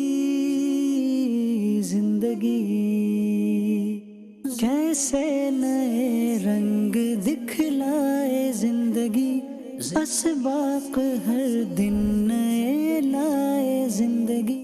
जिंदगी कैसे नए रंग दिखलाए जिंदगी, असबाक हर दिन नए दिखलाए जिंदगी